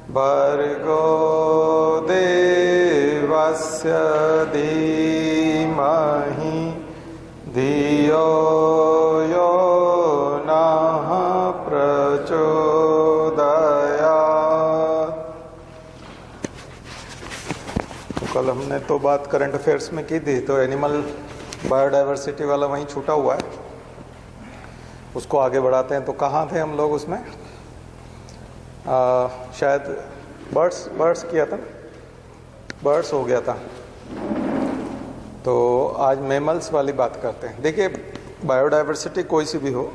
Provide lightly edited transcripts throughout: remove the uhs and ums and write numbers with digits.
भर्गो देवस्य धीमहि धियो यो नः प्रचोदयात्। कल हमने तो बात करंट अफेयर्स में की थी, तो एनिमल बायोडाइवर्सिटी वाला वहीं छूटा हुआ है, उसको आगे बढ़ाते हैं। तो कहाँ थे हम लोग उसमें? शायद बर्ड्स किया था, बर्ड्स हो गया था। तो आज मैमल्स वाली बात करते हैं। देखिए, बायोडाइवर्सिटी कोई सी भी हो,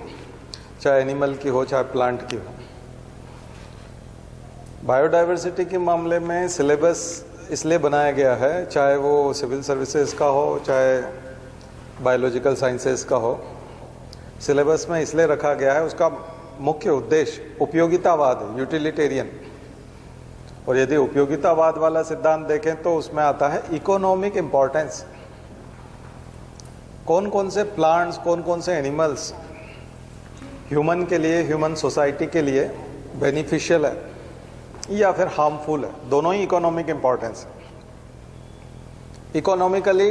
चाहे एनिमल की हो चाहे प्लांट की हो, बायोडाइवर्सिटी के मामले में सिलेबस इसलिए बनाया गया है, चाहे वो सिविल सर्विसेज का हो चाहे बायोलॉजिकल साइंसेज का हो, सिलेबस में इसलिए रखा गया है, उसका मुख्य उद्देश्य उपयोगितावाद है, यूटिलिटेरियन। और यदि उपयोगितावाद वाला सिद्धांत देखें तो उसमें आता है इकोनॉमिक इंपॉर्टेंस। कौन कौन से प्लांट्स, कौन कौन से एनिमल्स ह्यूमन के लिए, ह्यूमन सोसाइटी के लिए बेनिफिशियल है या फिर हार्मफुल है। दोनों ही इकोनॉमिक इंपॉर्टेंस है। इकोनॉमिकली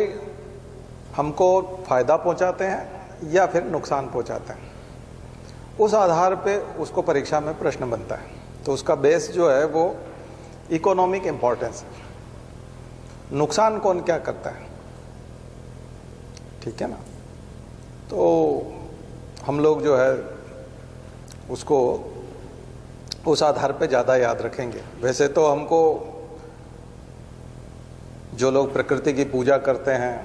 हमको फायदा पहुंचाते हैं या फिर नुकसान पहुंचाते हैं, उस आधार पे उसको परीक्षा में प्रश्न बनता है। तो उसका बेस जो है वो इकोनॉमिक इंपॉर्टेंस है। नुकसान कौन क्या करता है, ठीक है ना। तो हम लोग जो है उसको उस आधार पे ज़्यादा याद रखेंगे। वैसे तो हमको, जो लोग प्रकृति की पूजा करते हैं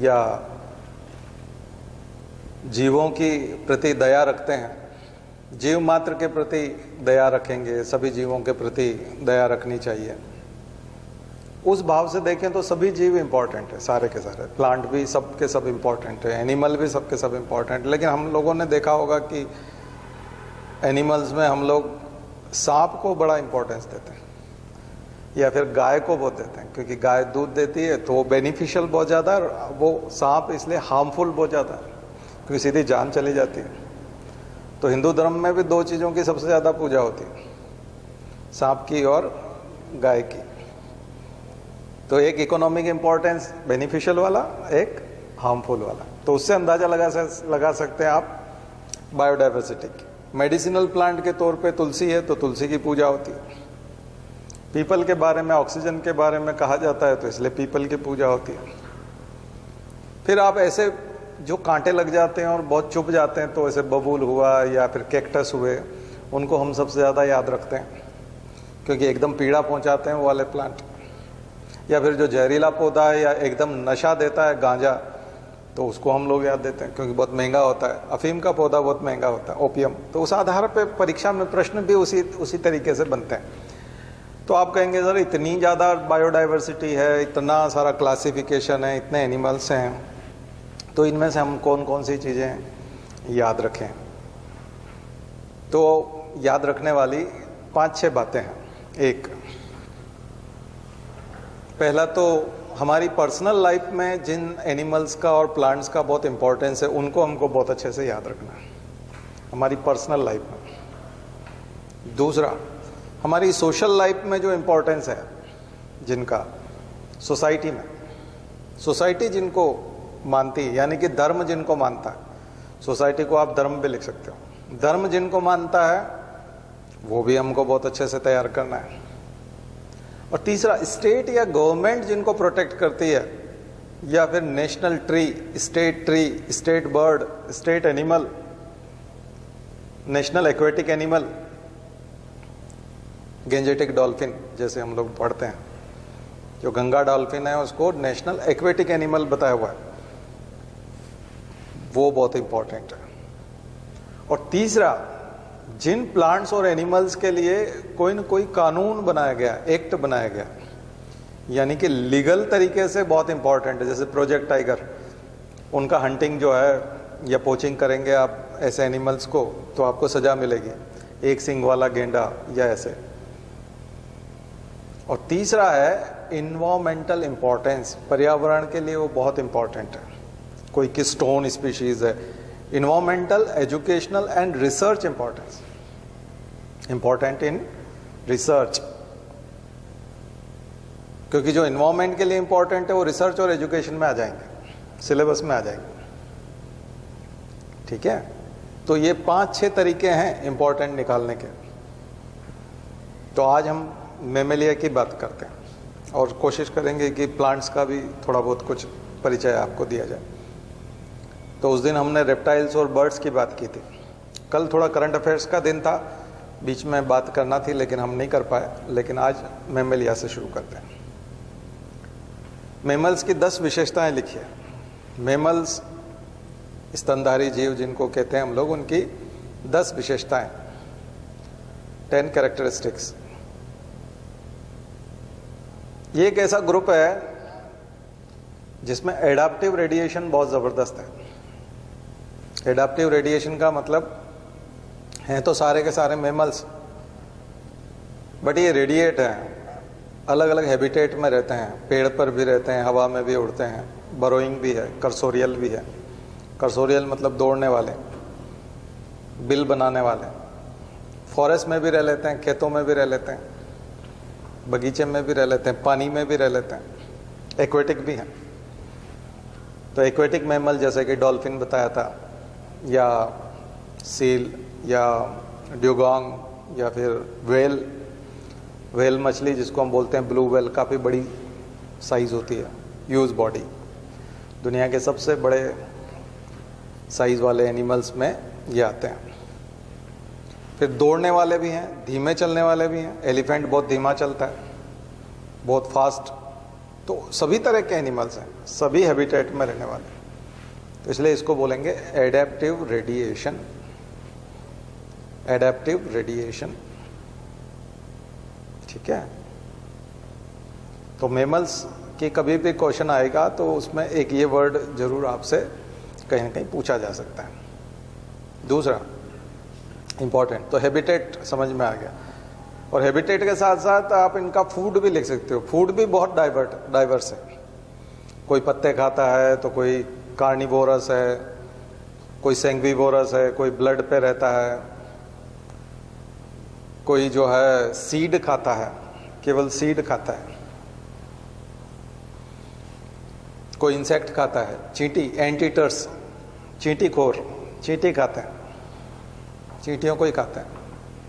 या जीवों की प्रति दया रखते हैं, जीव मात्र के प्रति दया रखेंगे, सभी जीवों के प्रति दया रखनी चाहिए। उस भाव से देखें तो सभी जीव इंपॉर्टेंट है, सारे के सारे। प्लांट भी सब के सब इंपॉर्टेंट है, एनिमल भी सब के सब इंपॉर्टेंट है। लेकिन हम लोगों ने देखा होगा कि एनिमल्स में हम लोग सांप को बड़ा इंपॉर्टेंस देते हैं या फिर गाय को बहुत देते हैं, क्योंकि गाय दूध देती है तो वो बेनिफिशियल बहुत ज़्यादा है, और वो सांप इसलिए हार्मफुल बहुत ज़्यादा है क्योंकि सीधी जान चली जाती है। तो हिंदू धर्म में भी दो चीज़ों की सबसे ज़्यादा पूजा होती है, सांप की और गाय की। तो एक इकोनॉमिक इंपॉर्टेंस बेनिफिशियल वाला, एक हार्मफुल वाला। तो उससे अंदाज़ा लगा सकते हैं आप बायोडाइवर्सिटी की। मेडिसिनल प्लांट के तौर पे तुलसी है तो तुलसी की पूजा होती है। पीपल के बारे में, ऑक्सीजन के बारे में कहा जाता है तो इसलिए पीपल की पूजा होती है। फिर आप ऐसे जो कांटे लग जाते हैं और बहुत चुभ जाते हैं, तो ऐसे बबूल हुआ या फिर कैक्टस हुए, उनको हम सबसे ज़्यादा याद रखते हैं क्योंकि एकदम पीड़ा पहुंचाते हैं वो वाले प्लांट। या फिर जो जहरीला पौधा है या एकदम नशा देता है, गांजा, तो उसको हम लोग याद देते हैं क्योंकि बहुत महंगा होता है। अफीम का पौधा बहुत महंगा होता है, ओपियम। तो उस आधार पर परीक्षा में प्रश्न भी उसी तरीके से बनते हैं। तो आप कहेंगे सर इतनी ज़्यादा बायोडाइवर्सिटी है, इतना सारा क्लासिफिकेशन है, इतने एनिमल्स हैं, तो इनमें से हम कौन कौन सी चीज़ें याद रखें? तो याद रखने वाली 5-6 बातें हैं। एक, पहला तो हमारी पर्सनल लाइफ में जिन एनिमल्स का और प्लांट्स का बहुत इंपॉर्टेंस है, उनको हमको बहुत अच्छे से याद रखना है हमारी पर्सनल लाइफ में। दूसरा, हमारी सोशल लाइफ में जो इम्पोर्टेंस है जिनका, सोसाइटी में, सोसाइटी जिनको मानती है, यानी कि धर्म जिनको मानता है, सोसाइटी को आप धर्म भी लिख सकते हो, धर्म जिनको मानता है वो भी हमको बहुत अच्छे से तैयार करना है। और तीसरा, स्टेट या गवर्नमेंट जिनको प्रोटेक्ट करती है, या फिर national tree, state bird, state animal, national aquatic animal, Gangetic dolphin जैसे हम लोग पढ़ते हैं, जो गंगा डॉल्फिन है उसको नेशनल एक्वेटिक एनिमल बताया हुआ है, वो बहुत इंपॉर्टेंट है। और तीसरा, जिन प्लांट्स और एनिमल्स के लिए कोई न कोई कानून बनाया गया, एक्ट बनाया गया, यानी कि लीगल तरीके से बहुत इंपॉर्टेंट है। जैसे प्रोजेक्ट टाइगर, उनका हंटिंग जो है या पोचिंग करेंगे आप ऐसे एनिमल्स को तो आपको सजा मिलेगी, एक सींग वाला गेंडा या ऐसे। और तीसरा है इन्वायरमेंटल इंपॉर्टेंस, पर्यावरण के लिए वो बहुत इंपॉर्टेंट है। कोई किस स्टोन स्पीशीज है, environmental, educational and research importance, important in research, क्योंकि जो इन्वायरमेंट के लिए इंपॉर्टेंट है वो रिसर्च और एजुकेशन में आ जाएंगे, सिलेबस में आ जाएंगे। ठीक है, तो ये 5-6 तरीके हैं इंपॉर्टेंट निकालने के। तो आज हम मेमेलिया की बात करते हैं और कोशिश करेंगे कि प्लांट्स का भी थोड़ा बहुत कुछ परिचय आपको दिया जाए। तो उस दिन हमने रेप्टाइल्स और बर्ड्स की बात की थी। कल थोड़ा करंट अफेयर्स का दिन था, बीच में बात करना थी लेकिन हम नहीं कर पाए, लेकिन आज मेमेलिया से शुरू करते हैं। मेमल्स की 10 विशेषताएं लिखी है। मेमल्स स्तनधारी जीव जिनको कहते हैं हम लोग, उनकी 10 विशेषताएं, 10 कैरेक्टरिस्टिक्स। ये एक ऐसा ग्रुप है जिसमें एडाप्टिव रेडिएशन बहुत ज़बरदस्त है। एडाप्टिव रेडिएशन का मतलब हैं तो सारे के सारे मेमल्स, बट ये रेडिएट हैं, अलग अलग हैबिटेट में रहते हैं। पेड़ पर भी रहते हैं, हवा में भी उड़ते हैं, बरोइंग भी है, कर्सोरियल भी है। कर्सोरियल मतलब दौड़ने वाले, बिल बनाने वाले। फॉरेस्ट में भी रह लेते हैं, खेतों में भी रह लेते हैं, बगीचे में भी रह लेते हैं, पानी में भी रह लेते हैं, एक्वेटिक भी हैं। तो एक्वेटिक मैमल जैसे कि डॉल्फिन बताया था, या सील, या ड्यूगोंग, या फिर वेल मछली जिसको हम बोलते हैं ब्लू वेल, काफ़ी बड़ी साइज़ होती है, ह्यूज बॉडी। दुनिया के सबसे बड़े साइज़ वाले एनिमल्स में ये आते हैं। फिर दौड़ने वाले भी हैं, धीमे चलने वाले भी हैं। एलिफेंट बहुत धीमा चलता है, बहुत फास्ट। तो सभी तरह के एनिमल्स हैं, सभी हैबिटेट में रहने वाले। तो इसलिए इसको बोलेंगे एडेप्टिव रेडिएशन। एडेप्टिव रेडिएशन, ठीक है। तो मेमल्स की कभी भी क्वेश्चन आएगा तो उसमें एक ये वर्ड जरूर आपसे कहीं ना कहीं पूछा जा सकता है। दूसरा इंपॉर्टेंट, तो हैबिटेट समझ में आ गया। और हैबिटेट के साथ साथ आप इनका फूड भी लिख सकते हो। फूड भी बहुत डाइवर्स है। कोई पत्ते खाता है, तो कोई कार्निवोरस है, कोई सेंग्विवोरस है, कोई ब्लड पे रहता है, कोई जो है सीड खाता है, केवल सीड खाता है, कोई इंसेक्ट खाता है, चींटी, एंटीटर्स, चींटीखोर, चींटी खाते हैं, चींटियों को ही खाते हैं।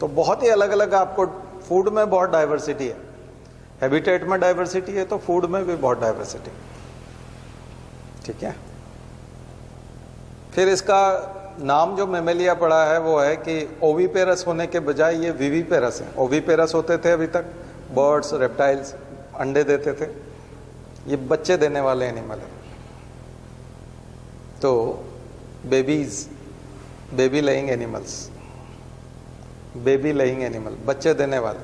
तो बहुत ही अलग अलग आपको फूड में बहुत डाइवर्सिटी है। हैबिटेट में डाइवर्सिटी है तो फूड में भी बहुत डाइवर्सिटी, ठीक है। फिर इसका नाम जो मेमेलिया पड़ा है वो है कि ओविपेरस होने के बजाय ये विविपेरस है। ओविपेरस होते थे अभी तक बर्ड्स, रेप्टाइल्स, अंडे देते थे। ये बच्चे देने वाले एनिमल है। तो babies, baby laying animals, baby laying animal, बच्चे देने वाले।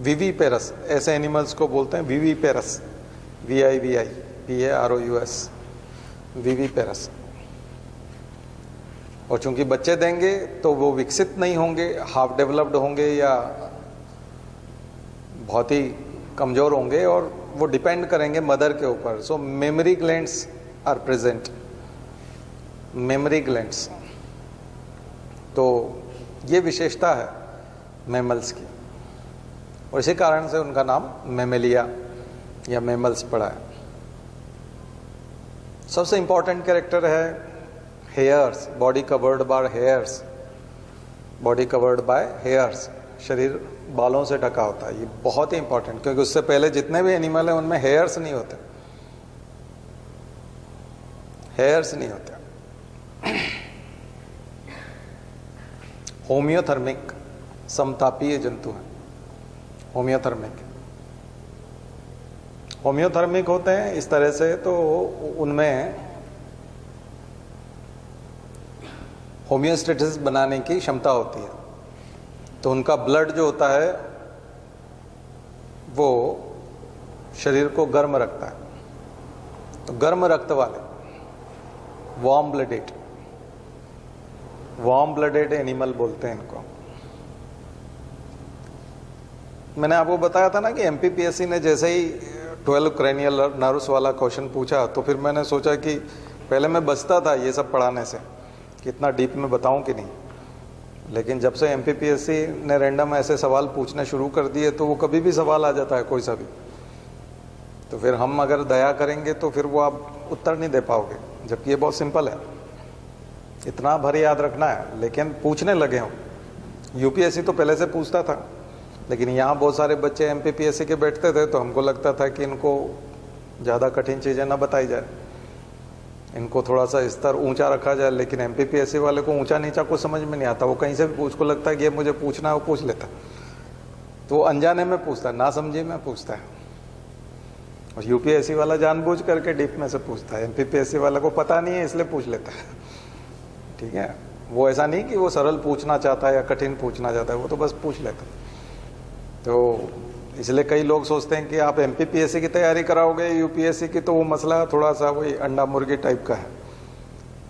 विविपेरस, ऐसे एनिमल्स को बोलते हैं विविपेरस, VIVIPAROUS, विविपेरस। और चूंकि बच्चे देंगे तो वो विकसित नहीं होंगे, हाफ डेवलप्ड होंगे या बहुत ही कमजोर होंगे, और वो डिपेंड करेंगे मदर के ऊपर। So mammary glands are present, mammary glands. तो ये विशेषता है मैमल्स की, और इसी कारण से उनका नाम मेमेलिया या मैमल्स पड़ा है। सबसे इंपॉर्टेंट कैरेक्टर है hairs, body covered by hairs, body covered by hairs, शरीर बालों से ढका होता है। ये बहुत ही इंपॉर्टेंट, क्योंकि उससे पहले जितने भी एनिमल हैं उनमें हेयर्स नहीं होते, हेयर्स नहीं होते। होम्योथर्मिक, समतापीय जंतु हैं होम्योथर्मिक। होम्योथर्मिक होते हैं इस तरह से, तो उनमें होम्योस्टेसिस बनाने की क्षमता होती है। तो उनका ब्लड जो होता है वो शरीर को गर्म रखता है। तो गर्म रक्त वाले, वार्म ब्लडेड एनिमल बोलते हैं इनको। मैंने आपको बताया था ना कि MPPSC ने जैसे ही 12 क्रेनियल नर्व्स वाला क्वेश्चन पूछा, तो फिर मैंने सोचा कि पहले मैं बचता था ये सब पढ़ाने से कि इतना डीप में बताऊं कि नहीं, लेकिन जब से MPPSC ने रैंडम ऐसे सवाल पूछने शुरू कर दिए तो वो कभी भी सवाल आ जाता है, कोई सा भी। तो फिर हम अगर दया करेंगे तो फिर वो आप उत्तर नहीं दे पाओगे, जबकि ये बहुत सिंपल है, इतना भर याद रखना है। लेकिन पूछने लगे हम, UPSC तो पहले से पूछता था, लेकिन यहाँ बहुत सारे बच्चे MPPSC के बैठते थे, तो हमको लगता था कि इनको ज़्यादा कठिन चीज़ें ना बताई जाए, इनको थोड़ा सा स्तर ऊंचा रखा जाए। लेकिन MPPSC वाले को ऊंचा नीचा कुछ समझ में नहीं आता, वो कहीं से भी उसको लगता है कि ये मुझे पूछना है, वो पूछ लेता। तो वो अनजाने में पूछता है, ना समझे में पूछता है। और UPSC वाला जानबूझ करके डीप में से पूछता है, MPPSC वाला को पता नहीं है इसलिए पूछ लेता है। ठीक है, वो ऐसा नहीं कि वो सरल पूछना चाहता है या कठिन पूछना चाहता है, वो तो बस पूछ लेता है। तो इसलिए कई लोग सोचते हैं कि आप MPPSC की तैयारी कराओगे UPSC की, तो वो मसला थोड़ा सा वही अंडा मुर्गी टाइप का है,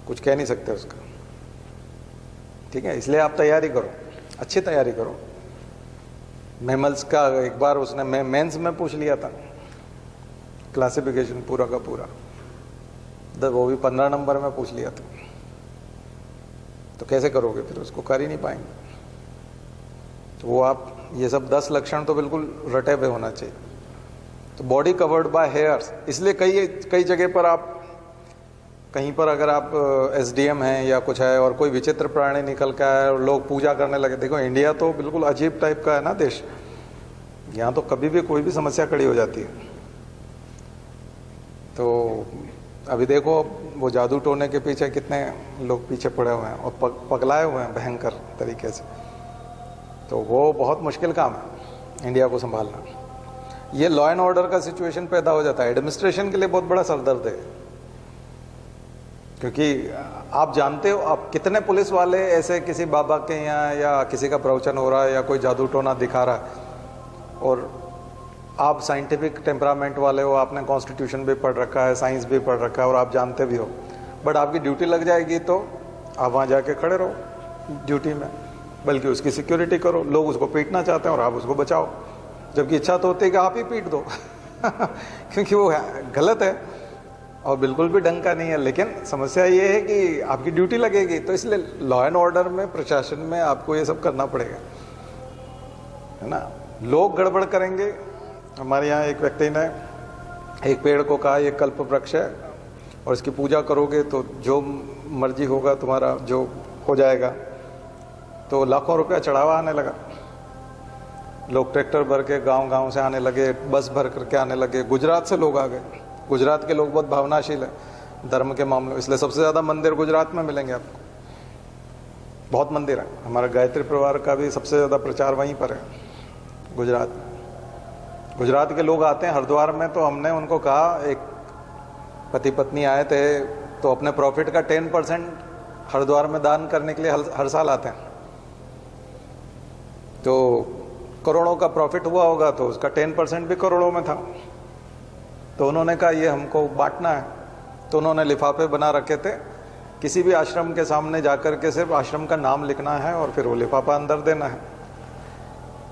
कुछ कह नहीं सकते उसका। ठीक है, इसलिए आप तैयारी करो, अच्छी तैयारी करो। मैमल्स का एक बार उसने मेंस में पूछ लिया था, क्लासिफिकेशन पूरा का पूरा, वो भी 15 नंबर में पूछ लिया था। तो कैसे करोगे फिर, उसको कर ही नहीं पाएंगे। तो वो आप ये सब 10 लक्षण तो बिल्कुल रटे हुए होना चाहिए। तो बॉडी कवर्ड बाय हेयर्स, इसलिए कई जगह पर आप कहीं पर अगर आप SDM हैं या कुछ है और कोई विचित्र प्राणी निकल के आए और लोग पूजा करने लगे। देखो इंडिया तो बिल्कुल अजीब टाइप का है ना देश, यहाँ तो कभी भी कोई भी समस्या खड़ी हो जाती है। तो अभी देखो वो जादू टोने के पीछे कितने लोग पीछे पड़े हुए हैं और पगलाए हुए हैं भयंकर तरीके से। तो वो बहुत मुश्किल काम है इंडिया को संभालना। ये लॉ एंड ऑर्डर का सिचुएशन पैदा हो जाता है, एडमिनिस्ट्रेशन के लिए बहुत बड़ा सरदर्द है। क्योंकि आप जानते हो, आप कितने पुलिस वाले ऐसे किसी बाबा के यहाँ या किसी का प्रवचन हो रहा है या कोई जादू टोना दिखा रहा है, और आप साइंटिफिक टेम्परामेंट वाले हो, आपने कॉन्स्टिट्यूशन भी पढ़ रखा है, साइंस भी पढ़ रखा है और आप जानते भी हो, बट आपकी ड्यूटी लग जाएगी तो आप वहाँ जाके खड़े रहो ड्यूटी में, बल्कि उसकी सिक्योरिटी करो। लोग उसको पीटना चाहते हैं और आप उसको बचाओ, जबकि इच्छा तो होती है कि आप ही पीट दो क्योंकि वो गलत है और बिल्कुल भी ढंग का नहीं है। लेकिन समस्या ये है कि आपकी ड्यूटी लगेगी, तो इसलिए लॉ एंड ऑर्डर में, प्रशासन में आपको ये सब करना पड़ेगा, है ना। लोग गड़बड़ करेंगे। हमारे यहाँ एक व्यक्ति ने एक पेड़ को कहा ये कल्प वृक्ष है और इसकी पूजा करोगे तो जो मर्जी होगा तुम्हारा जो हो जाएगा। तो लाखों रुपया चढ़ावा आने लगा, लोग ट्रैक्टर भर के गांव से आने लगे, बस भर करके आने लगे। गुजरात से लोग आ गए। गुजरात के लोग बहुत भावनाशील है धर्म के मामले में, इसलिए सबसे ज़्यादा मंदिर गुजरात में मिलेंगे आपको, बहुत मंदिर है। हमारा गायत्री परिवार का भी सबसे ज़्यादा प्रचार वहीं पर है, गुजरात में। गुजरात के लोग आते हैं हरिद्वार में, तो हमने उनको कहा, एक पति पत्नी आए थे, तो अपने प्रॉफिट का 10% हरिद्वार में दान करने के लिए हर साल आते हैं। तो करोड़ों का प्रॉफिट हुआ होगा तो उसका 10% भी करोड़ों में था। तो उन्होंने कहा ये हमको बांटना है। तो उन्होंने लिफाफे बना रखे थे, किसी भी आश्रम के सामने जाकर के सिर्फ आश्रम का नाम लिखना है और फिर वो लिफाफा अंदर देना है।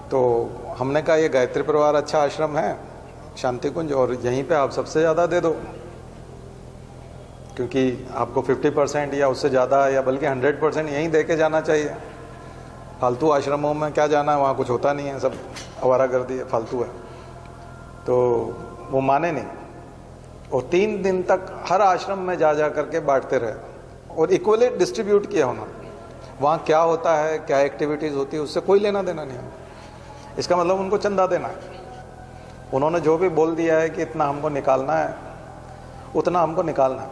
तो हमने कहा ये गायत्री परिवार अच्छा आश्रम है शांति कुंज, और यहीं पे आप सबसे ज़्यादा दे दो, क्योंकि आपको 50% या उससे ज़्यादा या बल्कि 100% यहीं दे के जाना चाहिए। फालतू आश्रमों में क्या जाना है, वहाँ कुछ होता नहीं है, सब आवारागर्दी है, फालतू है। तो वो माने नहीं और 3 दिन तक हर आश्रम में जा करके बांटते रहे और इक्वली डिस्ट्रीब्यूट किया उन्होंने। वहाँ क्या होता है, क्या एक्टिविटीज़ होती है, उससे कोई लेना देना नहीं है। इसका मतलब उनको चंदा देना है। उन्होंने जो भी बोल दिया है कि इतना हमको निकालना है, उतना हमको निकालना है।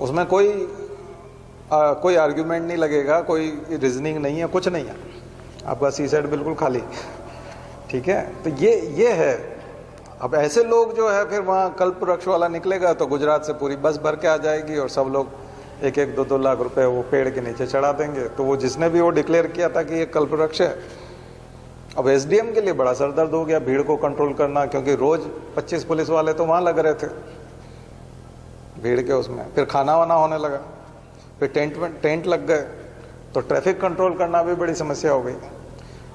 उसमें कोई आर्ग्यूमेंट नहीं लगेगा, कोई रीजनिंग नहीं है, कुछ नहीं है। आपका सी सेट बिल्कुल खाली ठीक है। तो ये है। अब ऐसे लोग जो है फिर वहाँ कल्प वृक्ष वाला निकलेगा तो गुजरात से पूरी बस भर के आ जाएगी और सब लोग 1-1, 2-2 लाख रुपए वो पेड़ के नीचे चढ़ा देंगे। तो वो जिसने भी वो डिक्लेयर किया था कि ये कल्प वृक्ष है, अब SDM के लिए बड़ा सरदर्द हो गया भीड़ को कंट्रोल करना, क्योंकि रोज 25 पुलिस वाले तो वहाँ लग रहे थे भीड़ के उसमें। फिर खाना वाना होने लगा, फिर टेंट लग गए, तो ट्रैफिक कंट्रोल करना भी बड़ी समस्या हो गई।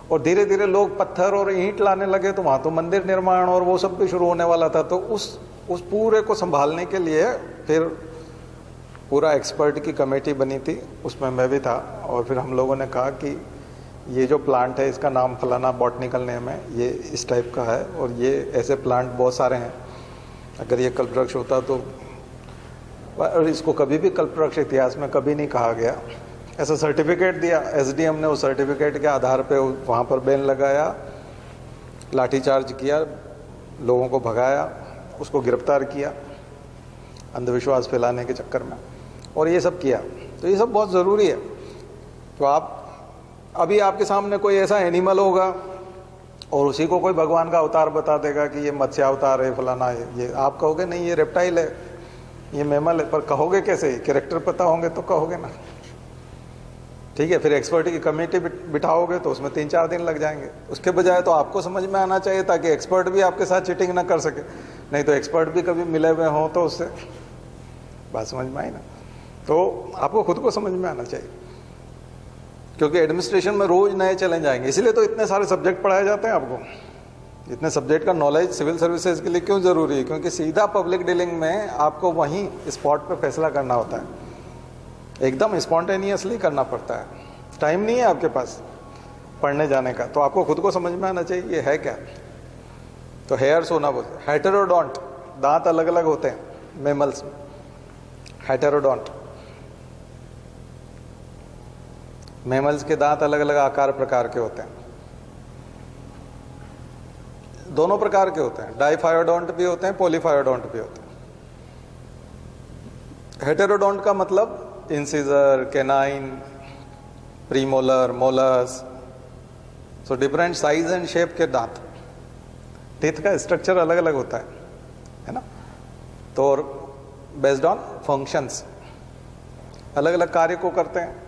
और धीरे धीरे लोग पत्थर और ईंट लाने लगे, तो वहाँ तो मंदिर निर्माण और वो सब भी शुरू होने वाला था। तो उस पूरे को संभालने के लिए फिर पूरा एक्सपर्ट की कमेटी बनी थी, उसमें मैं भी था। और फिर हम लोगों ने कहा कि ये जो प्लांट है इसका नाम फलाना बॉटनिकल नेम है, ये इस टाइप का है, और ये ऐसे प्लांट बहुत सारे हैं, अगर ये कल्पवृक्ष होता तो, और इसको कभी भी कल्पवृक्ष इतिहास में कभी नहीं कहा गया। ऐसा सर्टिफिकेट दिया, एसडीएम ने उस सर्टिफिकेट के आधार पे वहाँ पर बैन लगाया, लाठीचार्ज किया, लोगों को भगाया, उसको गिरफ्तार किया अंधविश्वास फैलाने के चक्कर में, और ये सब किया। तो ये सब बहुत ज़रूरी है। तो आप अभी आपके सामने कोई ऐसा एनिमल होगा और उसी को कोई भगवान का अवतार बता देगा कि ये मत्स्य अवतार है फलाना है, ये आप कहोगे नहीं ये रेप्टाइल है, ये मैमल है। पर कहोगे कैसे? कैरेक्टर पता होंगे तो कहोगे ना, ठीक है। फिर एक्सपर्ट की कमेटी बिठाओगे तो उसमें 3-4 दिन लग जाएंगे। उसके बजाय तो आपको समझ में आना चाहिए ताकि एक्सपर्ट भी आपके साथ चीटिंग ना कर सके। नहीं तो एक्सपर्ट भी कभी मिले हुए हों तो उससे बात समझ में आई ना। तो आपको खुद को समझ में आना चाहिए, क्योंकि एडमिनिस्ट्रेशन में रोज नए चैलेंज आएंगे। इसीलिए तो इतने सारे सब्जेक्ट पढ़ाए जाते हैं आपको। इतने सब्जेक्ट का नॉलेज सिविल सर्विसेज के लिए क्यों जरूरी है? क्योंकि सीधा पब्लिक डीलिंग में आपको वहीं स्पॉट पे फैसला करना होता है, एकदम स्पॉन्टेनियसली करना पड़ता है। टाइम नहीं है आपके पास पढ़ने जाने का, तो आपको खुद को समझ में आना चाहिए ये है क्या। तो हेयर्स होना बोलते हैं। हेटेरोडोंट, दांत अलग अलग होते हैं मैमल्स में। हेटेरोडोंट, मैमल्स के दांत अलग अलग आकार प्रकार के होते हैं, दोनों प्रकार के होते हैं। डाइफायोडोंट भी होते हैं, पॉलीफायोडोंट भी होते हैं। हेटेरोडोंट का मतलब incisor, canine, premolar, molars, so different size and shape के दांत। टीथ का स्ट्रक्चर अलग अलग होता है ना। तो बेस्ड ऑन फंक्शंस अलग अलग कार्य को करते हैं।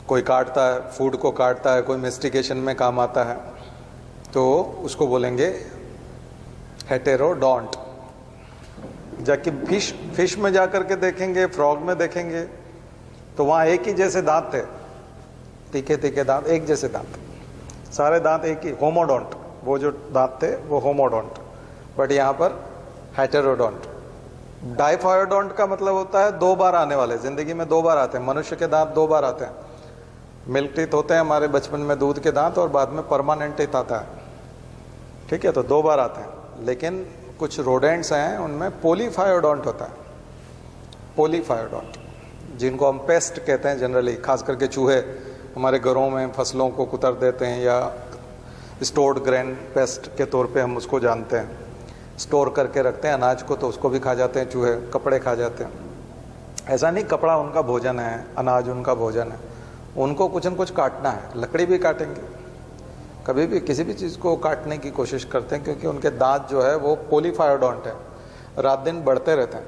कोई काटता है, फूड को काटता है, कोई मेस्टिकेशन में काम आता है, तो उसको बोलेंगे हेटेरोडोंट। जबकि फिश में जाकर के देखेंगे, फ्रॉग में देखेंगे, तो वहाँ एक ही जैसे दांत थे, तीखे तीखे दांत, एक जैसे दांत, सारे दांत एक ही। होमोडोंट, वो जो दांत थे वो होमोडोंट, बट यहाँ पर हेटेरोडोंट। डाइफायोडोंट का मतलब होता है 2 बार आने वाले, जिंदगी में 2 बार आते हैं। मनुष्य के दांत 2 बार आते हैं। मिल्क टीथ होते हैं हमारे बचपन में, दूध के दांत, और बाद में परमानेंट टीथ आता है, ठीक है। तो 2 बार आते हैं। लेकिन कुछ रोडेंट्स हैं उनमें पॉलीफायोडोंट होता है। पॉलीफायोडोंट, जिनको हम पेस्ट कहते हैं जनरली, खास करके चूहे हमारे घरों में फसलों को कुतर देते हैं, या स्टोर्ड ग्रेन पेस्ट के तौर पे हम उसको जानते हैं। स्टोर करके रखते हैं अनाज को, तो उसको भी खा जाते हैं चूहे। कपड़े खा जाते हैं। ऐसा नहीं कपड़ा उनका भोजन है, अनाज उनका भोजन है। उनको कुछ न कुछ काटना है, लकड़ी भी काटेंगे, कभी भी किसी भी चीज़ को काटने की कोशिश करते हैं, क्योंकि उनके दांत जो है वो पॉलीफायोडोंट है, रात दिन बढ़ते रहते हैं।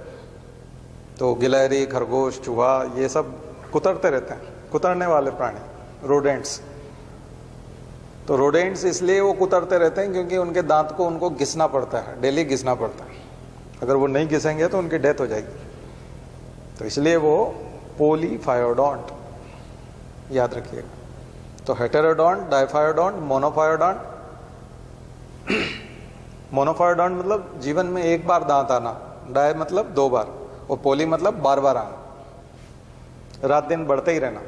तो गिलहरी, खरगोश, चूहा, ये सब कुतरते रहते हैं, कुतरने वाले प्राणी, रोडेंट्स। तो रोडेंट्स इसलिए वो कुतरते रहते हैं क्योंकि उनके दांत को उनको घिसना पड़ता है, डेली घिसना पड़ता है। अगर वो नहीं घिसेंगे तो उनकी डेथ हो जाएगी। तो इसलिए वो पॉलीफायोडोंट, याद रखिएगा। तो हेटेरोडोंट, डाइफायोडोंट, मोनोफायोडोंट। मोनोफायोडोंट मतलब जीवन में 1 बार दांत आना, डाई मतलब 2 बार, और पोली मतलब बार बार आना, रात दिन बढ़ते ही रहना।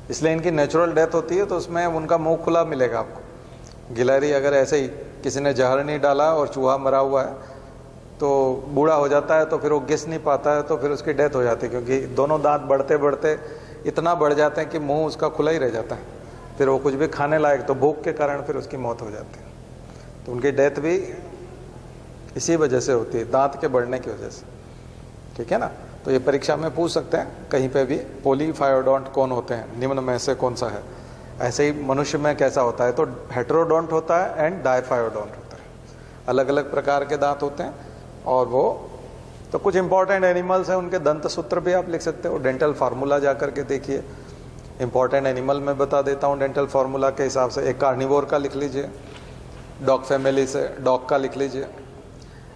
इसलिए इनकी नेचुरल डेथ होती है तो उसमें उनका मुंह खुला मिलेगा आपको। गिलहरी अगर ऐसे ही किसी ने जहर नहीं डाला और चूहा मरा हुआ है तो बूढ़ा हो जाता है, तो फिर वो घिस नहीं पाता है, तो फिर उसकी डेथ हो जाती है, क्योंकि दोनों दांत बढ़ते बढ़ते इतना बढ़ जाते हैं कि मुंह उसका खुला ही रह जाता है। फिर वो कुछ भी खाने लायक, तो भूख के कारण फिर उसकी मौत हो जाती है। तो उनकी डेथ भी इसी वजह से होती है, दांत के बढ़ने की वजह से, ठीक है ना। तो ये परीक्षा में पूछ सकते हैं कहीं पे भी, पॉलीफायोडोंट कौन होते हैं, निम्न में से कौन सा है। ऐसे ही मनुष्य में कैसा होता है, तो हेटेरोडोंट होता है एंड डाइफायोडोंट होता है। अलग अलग प्रकार के दांत होते हैं। और वो तो कुछ इंपॉर्टेंट एनिमल्स हैं, उनके दंत सूत्र भी आप लिख सकते हो। डेंटल फार्मूला जा करके देखिए, इंपॉर्टेंट एनिमल मैं बता देता हूँ डेंटल फार्मूला के हिसाब से। एक कार्निवोर का लिख लीजिए, डॉग फैमिली से डॉग का लिख लीजिए।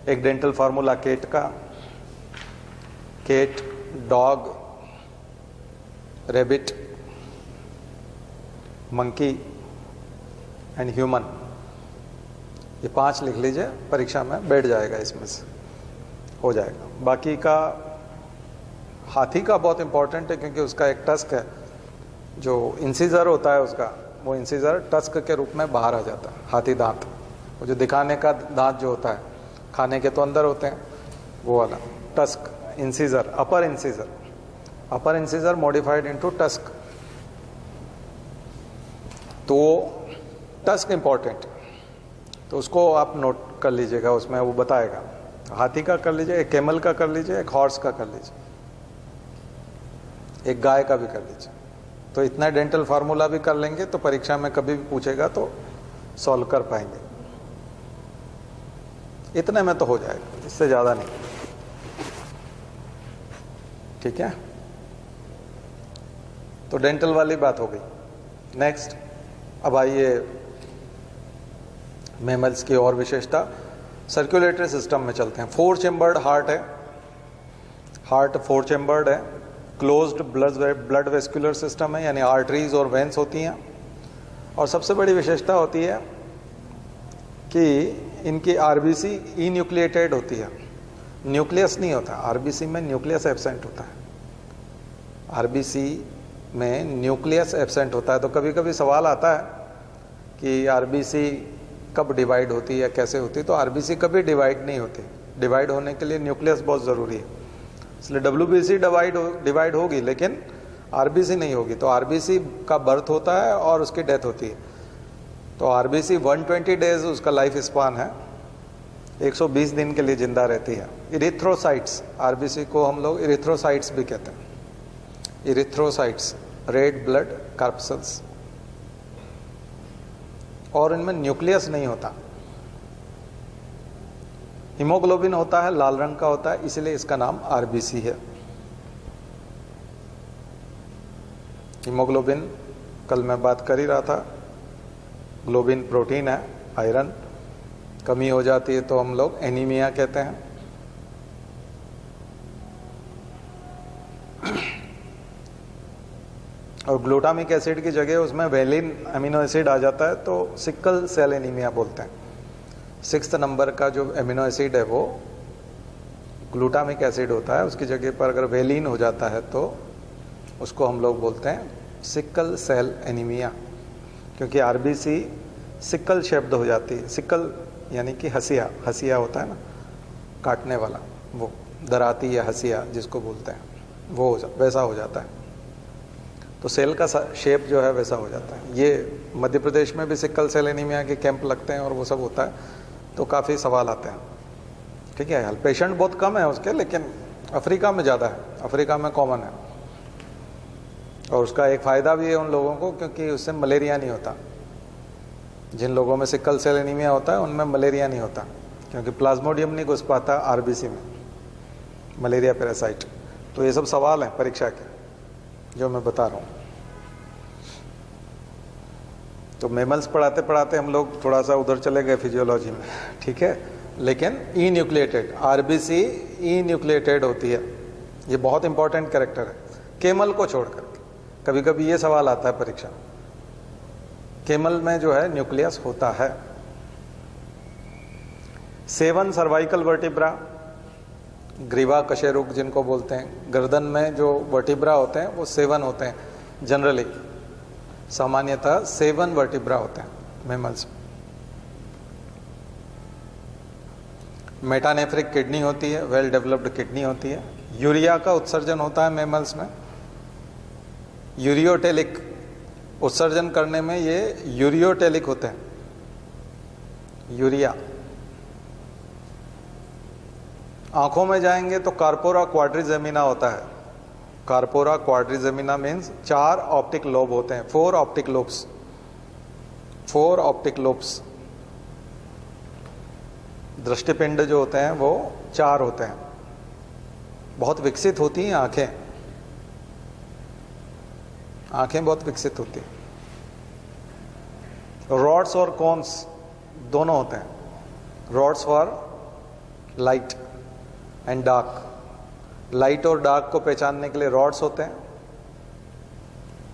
एक डेंटल फार्मूला केट का, cat, dog, rabbit, monkey and human, ये 5 लिख लीजिए, परीक्षा में बैठ जाएगा इसमें से। हो जाएगा। बाकी का हाथी का बहुत इंपॉर्टेंट है क्योंकि उसका एक टस्क है, जो इंसिजर होता है उसका, वो इंसिजर टस्क के रूप में बाहर आ जाता है। हाथी दांत, वो जो दिखाने का दांत जो होता है, खाने के तो अंदर होते हैं, वो वाला टस्क, इंसिजर, अपर इंसिजर मॉडिफाइड इनटू टस्क। तो टस्क इंपॉर्टेंट, तो उसको आप नोट कर लीजिएगा, उसमें वो बताएगा। हाथी का कर लीजिए, एक कैमल का कर लीजिए, एक हॉर्स का कर लीजिए, एक गाय का भी कर लीजिए। तो इतना डेंटल फार्मूला भी कर लेंगे तो परीक्षा में कभी भी पूछेगा तो सॉल्व कर पाएंगे। इतने में तो हो जाएगा, इससे ज़्यादा नहीं। ठीक है, तो डेंटल वाली बात हो गई। नेक्स्ट, अब आइए मैमल्स की और विशेषता, सर्कुलेटरी सिस्टम में चलते हैं। 4 चेम्बर्ड हार्ट है, हार्ट 4 चेम्बर्ड है। क्लोज्ड ब्लड वेस्कुलर सिस्टम है, यानी आर्टरीज और वेंस होती हैं। और सबसे बड़ी विशेषता होती है कि इनकी आरबीसी इन्यूक्लिएटेड होती है, न्यूक्लियस नहीं होता। आरबीसी में न्यूक्लियस एब्सेंट होता है, आरबीसी में न्यूक्लियस एब्सेंट होता है। तो कभी कभी सवाल आता है कि आरबीसी कब डिवाइड होती है, कैसे होती है। तो आरबीसी कभी डिवाइड नहीं होती, डिवाइड होने के लिए न्यूक्लियस बहुत ज़रूरी है। इसलिए डब्ल्यूबीसी डिवाइड होगी लेकिन आरबीसी नहीं होगी। तो आरबीसी का बर्थ होता है और उसकी डेथ होती है। तो आरबीसी 120 डेज उसका लाइफ स्पान है, 120 दिन के लिए जिंदा रहती है। इरिथ्रोसाइट्स, आरबीसी को हम लोग इरिथ्रोसाइट्स भी कहते हैं, इरिथ्रोसाइट्स, रेड ब्लड कार्पसल्स। और इनमें न्यूक्लियस नहीं होता। हीमोग्लोबिन होता है, लाल रंग का होता है, इसलिए इसका नाम आरबीसी है। हीमोग्लोबिन कल मैं बात कर ही रहा था, ग्लोबिन प्रोटीन है, आयरन कमी हो जाती है तो हम लोग एनीमिया कहते हैं। और ग्लूटामिक एसिड की जगह उसमें वेलिन अमीनो एसिड आ जाता है तो सिकल सेल एनीमिया बोलते हैं। 6th नंबर का जो एमिनो एसिड है वो ग्लूटामिक एसिड होता है, उसकी जगह पर अगर वेलिन हो जाता है तो उसको हम लोग बोलते हैं सिकल सेल एनीमिया, क्योंकि आरबीसी सिकल शेप्ड हो जाती है। सिकल यानी कि हसिया, हसिया होता है ना काटने वाला, वो दराती या हसिया जिसको बोलते हैं, वो वैसा हो जाता है। तो सेल का शेप जो है वैसा हो जाता है। ये मध्य प्रदेश में भी सिकल सेल एनीमिया के कैंप लगते हैं और वो सब होता है, तो काफ़ी सवाल आते हैं। ठीक है, पेशेंट बहुत कम है उसके, लेकिन अफ्रीका में ज़्यादा है, अफ्रीका में कॉमन है। और उसका एक फ़ायदा भी है उन लोगों को, क्योंकि उससे मलेरिया नहीं होता। जिन लोगों में सिकल सेल एनीमिया होता है उनमें मलेरिया नहीं होता, क्योंकि प्लाज्मोडियम नहीं घुस पाता आरबीसी में, मलेरिया पैरासाइट। तो ये सब सवाल हैं परीक्षा के जो मैं बता रहा हूँ। तो मेमल्स पढ़ाते पढ़ाते हम लोग थोड़ा सा उधर चले गए फिजियोलॉजी में। ठीक है, लेकिन ई न्यूक्लिएटेड, आरबीसी ई न्यूक्लिएटेड होती है। ये बहुत इंपॉर्टेंट कैरेक्टर है केमल को छोड़कर। कभी कभी ये सवाल आता है परीक्षा, केमल में जो है न्यूक्लियस होता है। 7 सर्वाइकल वर्टिब्रा, ग्रीवा कशेरुक जिनको बोलते हैं, गर्दन में जो वर्टिब्रा होते हैं वो 7 होते हैं। जनरली सामान्यतः 7 वर्टिब्रा होते हैं मैमल्स में। मेटानेफ्रिक किडनी होती है, वेल डेवलप्ड किडनी होती है। यूरिया का उत्सर्जन होता है मैमल्स में। यूरियोटेलिक उत्सर्जन करने में ये यूरियोटेलिक होते हैं, यूरिया। आंखों में जाएंगे तो कार्पोरा क्वाड्रिजेमिना होता है। Corpora quadrigemina means 4 optic lobe होते हैं, 4 ऑप्टिक लोब्स, 4 ऑप्टिक लोब्स। दृष्टिपिंड जो होते हैं वो 4 होते हैं। बहुत विकसित होती हैं आंखें, आंखें बहुत विकसित होती हैं। रॉड्स और कोन्स दोनों होते हैं। Rods for light and dark, light और डार्क को पहचानने के लिए रॉड्स होते हैं,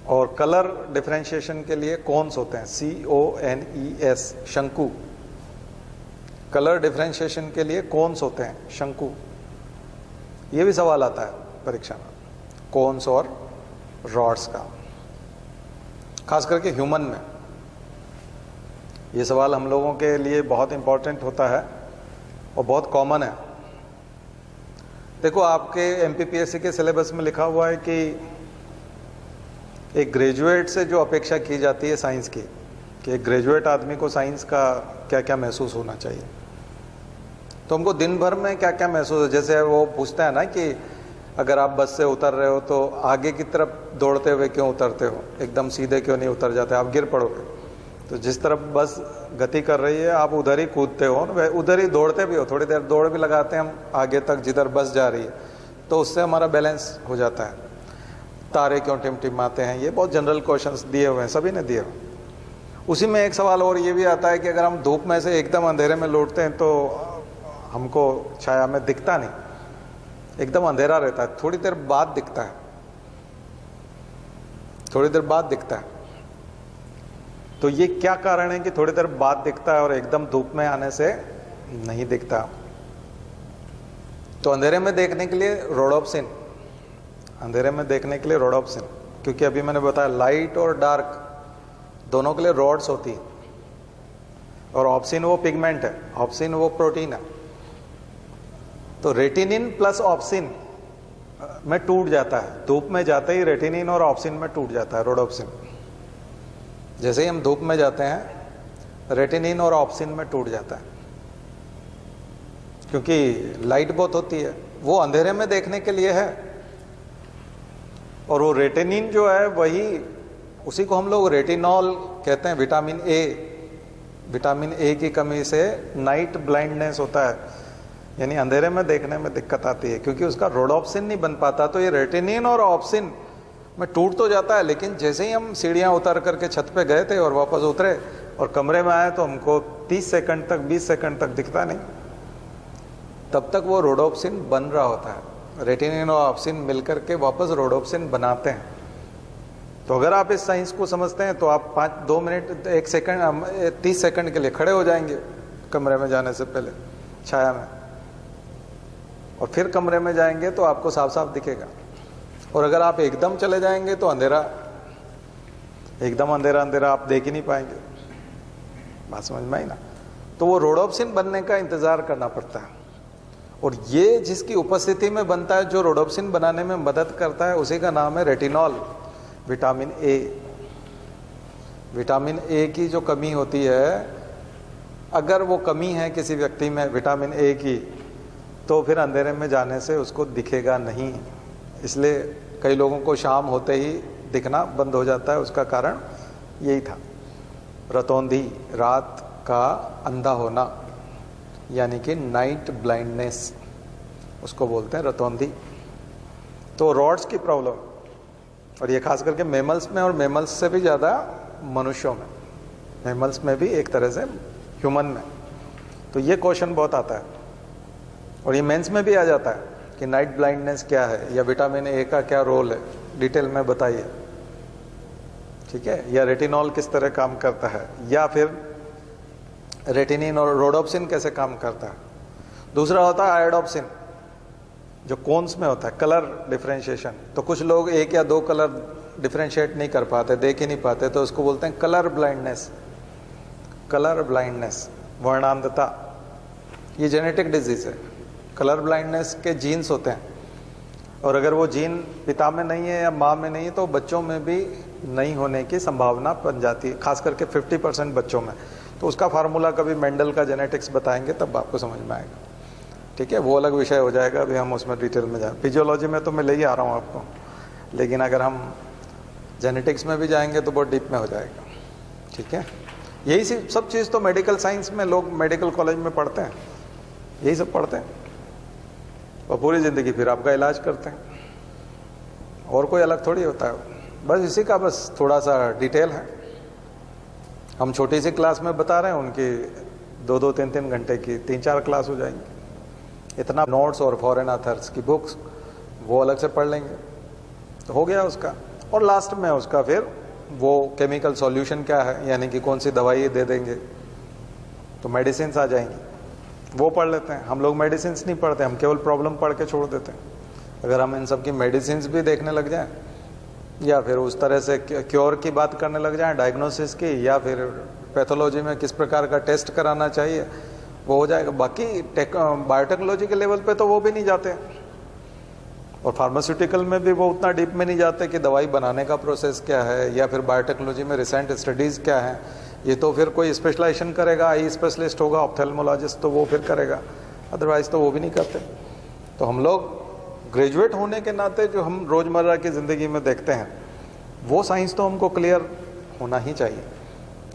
और कलर डिफरेंशिएशन के लिए कोन्स होते हैं, CONES, शंकु। कलर डिफरेंशिएशन के लिए कोन्स होते हैं, शंकु। ये भी सवाल आता है परीक्षा में, कोन्स और रॉड्स का, खास करके ह्यूमन में। ये सवाल हम लोगों के लिए बहुत इंपॉर्टेंट होता है और बहुत कॉमन है। देखो, आपके एमपीपीएससी के सिलेबस में लिखा हुआ है कि एक ग्रेजुएट से जो अपेक्षा की जाती है साइंस की, कि एक ग्रेजुएट आदमी को साइंस का क्या क्या महसूस होना चाहिए। तो हमको दिन भर में क्या क्या महसूस हो, जैसे वो पूछता है ना कि अगर आप बस से उतर रहे हो तो आगे की तरफ दौड़ते हुए क्यों उतरते हो, एकदम सीधे क्यों नहीं उतर जाते, आप गिर पड़ोगे। तो जिस तरफ बस गति कर रही है आप उधर ही कूदते हो, उधर ही दौड़ते भी हो, थोड़ी देर दौड़ भी लगाते हैं हम आगे तक जिधर बस जा रही है, तो उससे हमारा बैलेंस हो जाता है। तारे क्यों टिमटिमाते हैं, ये बहुत जनरल क्वेश्चंस दिए हुए हैं, सभी ने दिए हुए। उसी में एक सवाल और ये भी आता है कि अगर हम धूप में से एकदम अंधेरे में लौटते हैं तो हमको छाया में दिखता नहीं, एकदम अंधेरा रहता है, थोड़ी देर बाद दिखता है, थोड़ी देर बाद दिखता है। तो ये क्या कारण है कि थोड़ी देर बाद दिखता है और एकदम धूप में आने से नहीं दिखता? तो अंधेरे में देखने के लिए रोडोप्सिन, अंधेरे में देखने के लिए रोडोप्सिन, क्योंकि अभी मैंने बताया लाइट और डार्क दोनों के लिए रॉड्स होती है, और ऑप्सिन वो पिगमेंट है, ऑप्सिन वो प्रोटीन है। तो रेटिनिन प्लस ऑप्सिन में टूट जाता है, धूप में जाते ही रेटिनिन और ऑप्सिन में टूट जाता है रोडोप्सिन। जैसे ही हम धूप में जाते हैं रेटिनिन और ऑप्सिन में टूट जाता है, क्योंकि लाइट बहुत होती है, वो अंधेरे में देखने के लिए है। और वो रेटिनिन जो है वही, उसी को हम लोग रेटिनॉल कहते हैं। विटामिन ए की कमी से नाइट ब्लाइंडनेस होता है, यानी अंधेरे में देखने में दिक्कत आती है, क्योंकि उसका रोडोप्सिन नहीं बन पाता। तो ये रेटिनिन और ऑप्सिन में टूट तो जाता है, लेकिन जैसे ही हम सीढ़ियाँ उतर करके छत पे गए थे और वापस उतरे और कमरे में आए तो हमको 30 सेकंड तक 20 सेकंड तक दिखता नहीं, तब तक वो रोडोप्सिन बन रहा होता है। रेटिनिन और ऑप्सिन मिलकर के वापस रोडोप्सिन बनाते हैं। तो अगर आप इस साइंस को समझते हैं तो आप 2 मिनट 1 सेकंड 30 सेकंड के लिए खड़े हो जाएंगे कमरे में जाने से पहले छाया में, और फिर कमरे में जाएंगे तो आपको साफ साफ दिखेगा। और अगर आप एकदम चले जाएंगे तो अंधेरा, एकदम अंधेरा अंधेरा आप देख ही नहीं पाएंगे। बात समझ में आई ना? तो वो रोडोप्सिन बनने का इंतजार करना पड़ता है, और ये जिसकी उपस्थिति में बनता है, जो रोडोप्सिन बनाने में मदद करता है, उसी का नाम है retinol, vitamin A. Vitamin A की जो कमी होती है, अगर वो कमी है किसी व्यक्ति में विटामिन ए की, तो फिर अंधेरे में जाने से उसको दिखेगा नहीं। इसलिए कई लोगों को शाम होते ही दिखना बंद हो जाता है। उसका कारण यही था, रतौंधी, रात का अंधा होना, यानी कि नाइट ब्लाइंडनेस, उसको बोलते हैं रतौंधी। तो रॉड्स की प्रॉब्लम, और ये खास करके मेमल्स में, और मेमल्स से भी ज़्यादा मनुष्यों में, मेमल्स में भी एक तरह से ह्यूमन में। तो ये क्वेश्चन बहुत आता है, और ये मेंस में भी आ जाता है कि नाइट ब्लाइंडनेस क्या है, या विटामिन ए का क्या रोल है, डिटेल में बताइए, ठीक है, या रेटिनॉल किस तरह काम करता है, या फिर रेटिनिन और रोडोप्सिन कैसे काम करता है। दूसरा होता है आयोडोप्सिन, जो कोन्स में होता है, कलर डिफरेंशिएशन। तो कुछ लोग 1 या 2 कलर डिफरेंशिएट नहीं कर पाते, देख ही नहीं पाते, तो उसको बोलते हैं कलर ब्लाइंडनेस। कलर ब्लाइंडनेस, वर्णांधता, ये जेनेटिक डिजीज है। कलर ब्लाइंडनेस के जीन्स होते हैं, और अगर वो जीन पिता में नहीं है या माँ में नहीं है तो बच्चों में भी नहीं होने की संभावना बन जाती है, खास करके 50% बच्चों में। तो उसका फार्मूला कभी मेंडल का जेनेटिक्स बताएंगे तब आपको समझ में आएगा, ठीक है, वो अलग विषय हो जाएगा, अभी हम उसमें डिटेल में जाए। फिजियोलॉजी में तो मैं ले ही आ रहा हूँ आपको, लेकिन अगर हम जेनेटिक्स में भी जाएंगे तो बहुत डीप में हो जाएगा, ठीक है। यही सब चीज़ तो मेडिकल साइंस में लोग मेडिकल कॉलेज में पढ़ते हैं, यही सब पढ़ते हैं, और पूरी ज़िंदगी फिर आपका इलाज करते हैं, और कोई अलग थोड़ी होता है। बस इसी का बस थोड़ा सा डिटेल है। हम छोटी सी क्लास में बता रहे हैं, उनकी 2-2, 3-3 घंटे की 3-4 क्लास हो जाएंगी। इतना नोट्स और फॉरेन ऑथर्स की बुक्स वो अलग से पढ़ लेंगे तो हो गया उसका। और लास्ट में उसका फिर वो केमिकल सॉल्यूशन क्या है, यानी कि कौन सी दवाई दे देंगे, तो मेडिसिन आ जाएंगी, वो पढ़ लेते हैं। हम लोग मेडिसिन नहीं पढ़ते, हम केवल प्रॉब्लम पढ़ के छोड़ देते हैं। अगर हम इन सब की मेडिसिन भी देखने लग जाएं या फिर उस तरह से क्योर की बात करने लग जाएं, डायग्नोसिस की, या फिर पैथोलॉजी में किस प्रकार का टेस्ट कराना चाहिए, वो हो जाएगा। बाकी बायोटेक्नोलॉजी के लेवल पे तो वो भी नहीं जाते, और फार्मास्यूटिकल में भी वो उतना डीप में नहीं जाते कि दवाई बनाने का प्रोसेस क्या है, या फिर बायोटेक्नोलॉजी में रिसेंट स्टडीज़ क्या है। ये तो फिर कोई स्पेशलाइजेशन करेगा, आई स्पेशलिस्ट होगा, ऑप्थेल्मोलॉजिस्ट, तो वो फिर करेगा, अदरवाइज तो वो भी नहीं करते। तो हम लोग ग्रेजुएट होने के नाते जो हम रोज़मर्रा की ज़िंदगी में देखते हैं वो साइंस तो हमको क्लियर होना ही चाहिए।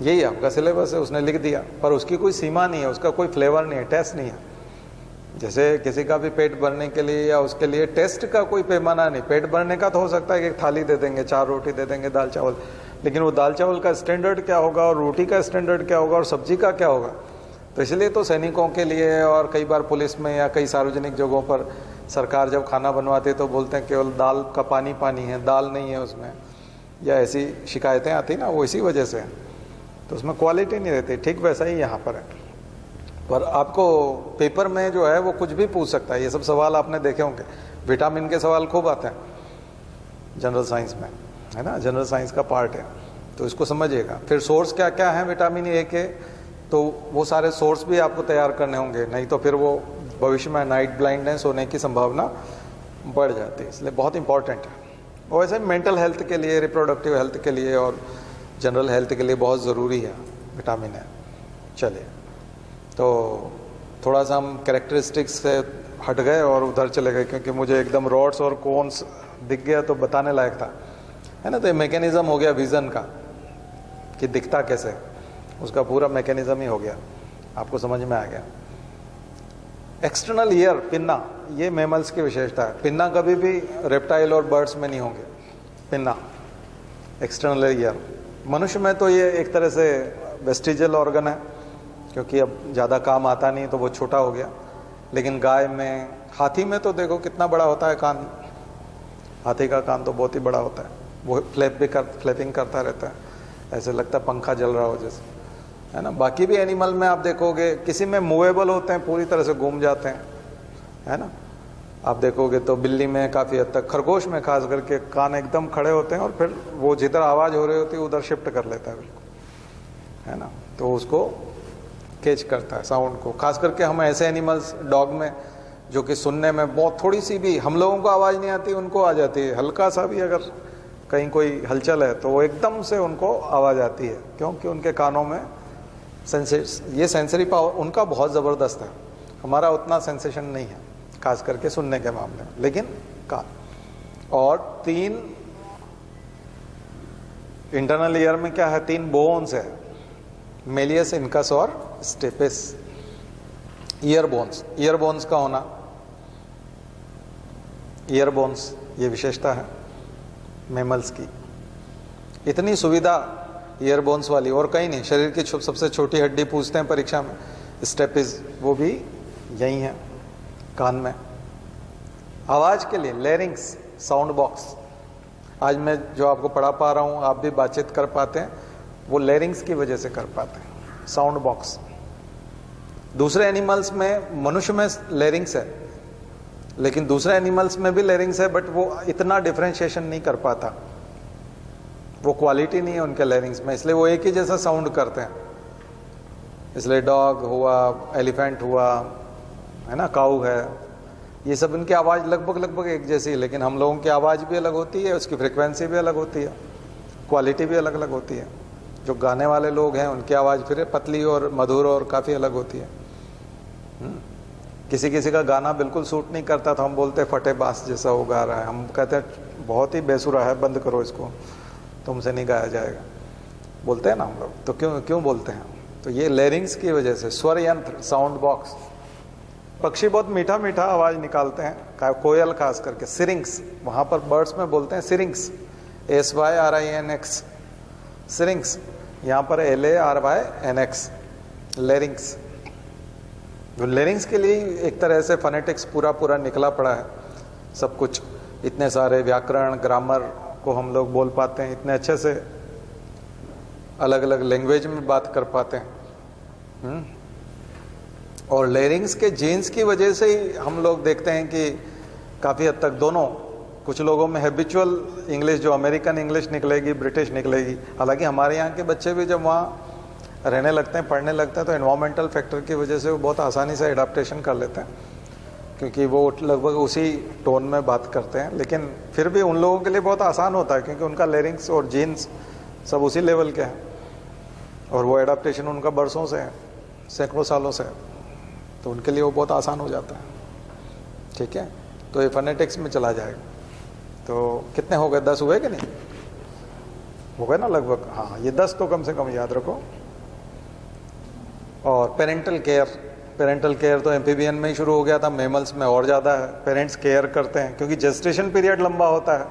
यही आपका सिलेबस है, उसने लिख दिया, पर उसकी कोई सीमा नहीं है, उसका कोई फ्लेवर नहीं है, टेस्ट नहीं है। जैसे किसी का भी पेट भरने के लिए या उसके लिए टेस्ट का कोई पैमाना नहीं। पेट भरने का तो हो सकता है कि एक थाली दे देंगे, 4 रोटी दे देंगे, दाल चावल, लेकिन वो दाल चावल का स्टैंडर्ड क्या होगा और रोटी का स्टैंडर्ड क्या होगा और सब्जी का क्या होगा। तो इसलिए तो सैनिकों के लिए और कई बार पुलिस में या कई सार्वजनिक जगहों पर सरकार जब खाना बनवाती है तो बोलते हैं केवल दाल का पानी पानी है, दाल नहीं है उसमें, या ऐसी शिकायतें आती ना, वो इसी वजह से है। तो उसमें क्वालिटी नहीं रहती। ठीक वैसा ही यहाँ पर है, पर आपको पेपर में जो है वो कुछ भी पूछ सकता है। ये सब सवाल आपने देखे होंगे, विटामिन के सवाल खूब आते हैं जनरल साइंस में, है ना, जनरल साइंस का पार्ट है, तो इसको समझिएगा। फिर सोर्स क्या क्या है विटामिन ए के, तो वो सारे सोर्स भी आपको तैयार करने होंगे, नहीं तो फिर वो भविष्य में नाइट ब्लाइंडनेस होने की संभावना बढ़ जाती है, इसलिए बहुत इंपॉर्टेंट है। और वैसे मेंटल हेल्थ के लिए, रिप्रोडक्टिव हेल्थ के लिए और जनरल हेल्थ के लिए बहुत ज़रूरी है विटामिन ए। चलिए, तो थोड़ा सा हम कैरेक्टरिस्टिक्स से हट गए और उधर चले गए, क्योंकि मुझे एकदम रॉड्स और कोन्स दिख गया तो बताने लायक था, है ना। तो ये मैकेनिज्म हो गया विज़न का कि दिखता कैसे, उसका पूरा मैकेनिज्म ही हो गया, आपको समझ में आ गया। एक्सटर्नल ईयर, पिन्ना, ये मैमल्स की विशेषता है। पिन्ना कभी भी रेप्टाइल और बर्ड्स में नहीं होंगे, पिन्ना, एक्सटर्नल ईयर। मनुष्य में तो ये एक तरह से वेस्टिजियल ऑर्गन है, क्योंकि अब ज़्यादा काम आता नहीं तो वो छोटा हो गया। लेकिन गाय में, हाथी में तो देखो कितना बड़ा होता है कान, हाथी का कान तो बहुत ही बड़ा होता है, वो फ्लैपिंग करता रहता है, ऐसे लगता है पंखा जल रहा हो जैसे, है ना। बाकी भी एनिमल में आप देखोगे किसी में मूवेबल होते हैं, पूरी तरह से घूम जाते हैं, है ना। आप देखोगे तो बिल्ली में काफ़ी हद तक, खरगोश में खास करके कान एकदम खड़े होते हैं और फिर वो जिधर आवाज़ हो रही होती है उधर शिफ्ट कर लेता है बिल्कुल, है ना, तो उसको कैच करता है साउंड को। खास करके हम ऐसे एनिमल्स, डॉग में, जो कि सुनने में बहुत थोड़ी सी भी हम लोगों को आवाज़ नहीं आती, उनको आ जाती है, हल्का सा भी अगर कहीं कोई हलचल है तो वो एकदम से उनको आवाज़ आती है, क्योंकि उनके कानों में ये सेंसरी पावर उनका बहुत ज़बरदस्त है। हमारा उतना सेंसेशन नहीं है, खास करके सुनने के मामले में, लेकिन कान। और 3 इंटरनल ईयर में क्या है, 3 बोन्स है, मेलियस, इनकस और स्टेपिस। ईयर बोन्स का होना, ईयर बोन्स, ये विशेषता है मैमल्स की। इतनी सुविधा ईयर बोन्स वाली और कहीं नहीं। शरीर की सबसे छोटी हड्डी पूछते हैं परीक्षा में, स्टेपिस, वो भी यही है कान में। आवाज़ के लिए लेरिंग्स, साउंड बॉक्स, आज मैं जो आपको पढ़ा पा रहा हूँ, आप भी बातचीत कर पाते हैं, वो लेरिंग्स की वजह से कर पाते हैं, साउंड बॉक्स। दूसरे एनिमल्स में, मनुष्य में लेरिंग्स है, लेकिन दूसरे एनिमल्स में भी लेरिंग्स है, बट वो इतना डिफ्रेंशिएशन नहीं कर पाता, वो क्वालिटी नहीं है उनके लेरिंग्स में, इसलिए वो एक ही जैसा साउंड करते हैं। इसलिए डॉग हुआ, एलिफेंट हुआ, है ना, काऊ है, ये सब इनकी आवाज़ लगभग एक जैसी है, लेकिन हम लोगों की आवाज़ भी अलग होती है, उसकी फ्रिक्वेंसी भी अलग होती है, क्वालिटी भी अलग अलग होती है। जो गाने वाले लोग हैं उनकी आवाज़ फिर पतली और मधुर और काफ़ी अलग होती है। किसी किसी का गाना बिल्कुल सूट नहीं करता तो हम बोलते हैं फटे बास जैसा वो गा रहा है, हम कहते हैं बहुत ही बेसुरा है, बंद करो इसको, तुमसे नहीं गाया जाएगा, बोलते हैं ना हम लोग। तो क्यों बोलते हैं? तो ये लेरिंग्स की वजह से। स्वर यंत्र, साउंड बॉक्स। पक्षी बहुत मीठा मीठा आवाज़ निकालते हैं, कोयल खास करके, सिरिंग्स, वहाँ पर बर्ड्स में बोलते हैं सिरिंग्स, SYRINX, सिरिंग्स, यहाँ पर LARYNX, लेरिंग्स। लेरिंग्स के लिए एक तरह से फोनेटिक्स पूरा निकला पड़ा है सब कुछ, इतने सारे व्याकरण, ग्रामर को हम लोग बोल पाते हैं, इतने अच्छे से अलग अलग लैंग्वेज में बात कर पाते हैं। और लेरिंग्स के जीन्स की वजह से ही हम लोग देखते हैं कि काफ़ी हद तक दोनों, कुछ लोगों में हैबिचुअल इंग्लिश जो अमेरिकन इंग्लिश निकलेगी, ब्रिटिश निकलेगी। हालांकि हमारे यहाँ के बच्चे भी जब वहाँ रहने लगते हैं, पढ़ने लगते हैं, तो एनवायरमेंटल फैक्टर की वजह से वो बहुत आसानी से एडाप्टेशन कर लेते हैं, क्योंकि वो लगभग उसी टोन में बात करते हैं। लेकिन फिर भी उन लोगों के लिए बहुत आसान होता है, क्योंकि उनका लेरिंग्स और जीन्स सब उसी लेवल के हैं, और वो एडाप्टेशन उनका बरसों से है, सैकड़ों सालों से है, तो उनके लिए वो बहुत आसान हो जाता है। ठीक है, तो ये फोनेटिक्स में चला जाएगा। तो कितने हो गए, 10 हुए कि नहीं हो गए ना लगभग? हाँ, ये 10 तो कम से कम याद रखो। और पेरेंटल केयर तो एम्फीबियन में ही शुरू हो गया था, मैमल्स में और ज़्यादा है। पेरेंट्स केयर करते हैं, क्योंकि जेस्टेशन पीरियड लंबा होता है।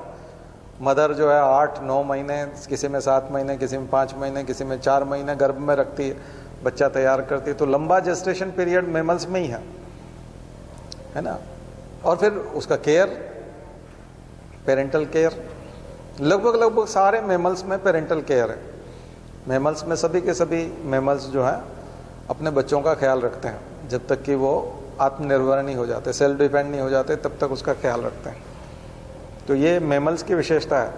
मदर जो है 8-9 महीने, किसी में 7 महीने, किसी में 5 महीने, किसी में 4 महीने गर्भ में रखती है, बच्चा तैयार करती है। तो लंबा जेस्टेशन पीरियड मैमल्स में ही है ना। और फिर उसका केयर, पेरेंटल केयर, लगभग सारे मैमल्स में पेरेंटल केयर है। मैमल्स में सभी के सभी मैमल्स जो है अपने बच्चों का ख्याल रखते हैं, जब तक कि वो आत्मनिर्भर नहीं हो जाते, सेल्फ डिपेंड नहीं हो जाते, तब तक उसका ख्याल रखते हैं। तो ये मैमल्स की विशेषता है।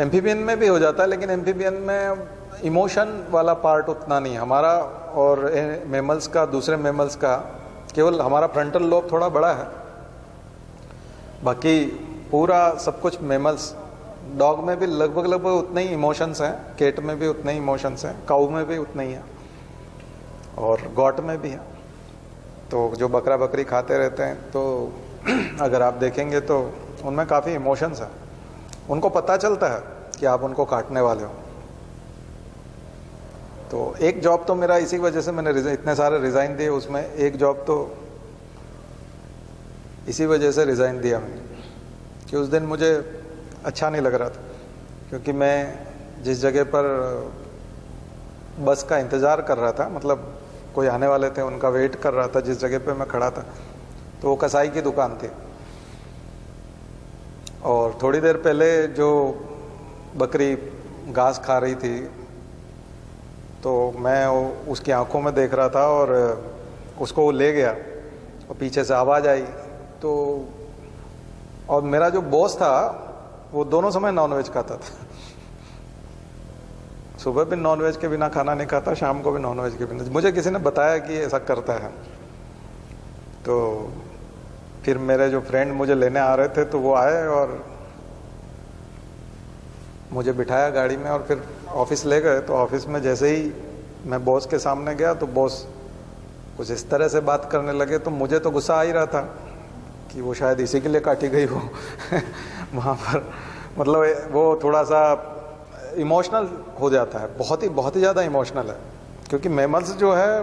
एम्फीबियन में भी हो जाता है, लेकिन एम्फीबियन में इमोशन वाला पार्ट उतना नहीं। हमारा और मैमल्स का, दूसरे मैमल्स का, केवल हमारा फ्रंटल लोब थोड़ा बड़ा है, बाकी पूरा सब कुछ मैमल्स। डॉग में भी लगभग उतने ही इमोशंस हैं, कैट में भी उतने ही इमोशंस हैं, काऊ में भी उतने ही हैं, और गॉट में भी है। तो जो बकरा बकरी खाते रहते हैं, तो अगर आप देखेंगे तो उनमें काफ़ी इमोशंस हैं। उनको पता चलता है कि आप उनको काटने वाले हो। तो एक जॉब तो मेरा इसी वजह से, मैंने इतने सारे रिज़ाइन दिए, उसमें एक जॉब तो इसी वजह से रिज़ाइन दिया मैंने, कि उस दिन मुझे अच्छा नहीं लग रहा था, क्योंकि मैं जिस जगह पर बस का इंतज़ार कर रहा था, मतलब कोई आने वाले थे, उनका वेट कर रहा था, जिस जगह पे मैं खड़ा था, तो वो कसाई की दुकान थी। और थोड़ी देर पहले जो बकरी घास खा रही थी, तो मैं उसकी आंखों में देख रहा था, और उसको वो ले गया, और पीछे से आवाज़ आई। तो और मेरा जो बॉस था वो दोनों समय नॉनवेज खाता था, सुबह भी नॉनवेज के बिना खाना नहीं खाता, शाम को भी नॉनवेज के बिना। मुझे किसी ने बताया कि ऐसा करता है। तो फिर मेरे जो फ्रेंड मुझे लेने आ रहे थे, तो वो आए और मुझे बिठाया गाड़ी में, और फिर ऑफिस ले गए। तो ऑफिस में जैसे ही मैं बॉस के सामने गया, तो बॉस कुछ इस तरह से बात करने लगे। तो मुझे तो गुस्सा आ ही रहा था कि वो शायद इसी के लिए काटी गई हो वहाँ पर। मतलब वो थोड़ा सा इमोशनल हो जाता है, बहुत ही ज़्यादा इमोशनल है, क्योंकि मैमल्स जो है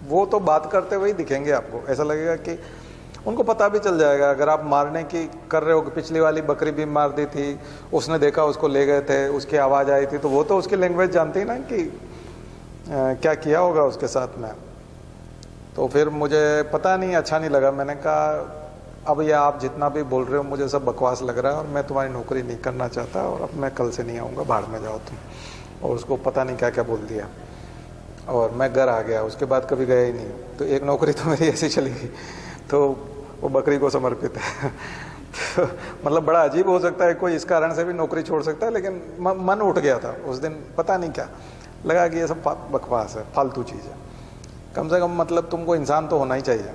वो तो बात करते हुए ही दिखेंगे आपको। ऐसा लगेगा कि उनको पता भी चल जाएगा, अगर आप मारने की कर रहे हो कि पिछली वाली बकरी भी मार दी थी, उसने देखा, उसको ले गए थे, उसकी आवाज़ आई थी, तो वो तो उसकी लैंग्वेज जानती है ना कि क्या किया होगा उसके साथ में। तो फिर मुझे पता नहीं, अच्छा नहीं लगा। मैंने कहा अब ये आप जितना भी बोल रहे हो मुझे सब बकवास लग रहा है, और मैं तुम्हारी नौकरी नहीं करना चाहता, और अब मैं कल से नहीं आऊँगा, बाहर में जाओ तुम। और उसको पता नहीं क्या क्या बोल दिया, और मैं घर आ गया। उसके बाद कभी गया ही नहीं। तो एक नौकरी तो मेरी ऐसी चली गई। तो वो बकरी को समर्पित है। तो मतलब बड़ा अजीब हो सकता है, कोई इस कारण से भी नौकरी छोड़ सकता है, लेकिन मन उठ गया था उस दिन। पता नहीं क्या लगा कि ये सब बकवास है, फालतू चीज़ है। कम से कम मतलब तुमको इंसान तो होना ही चाहिए।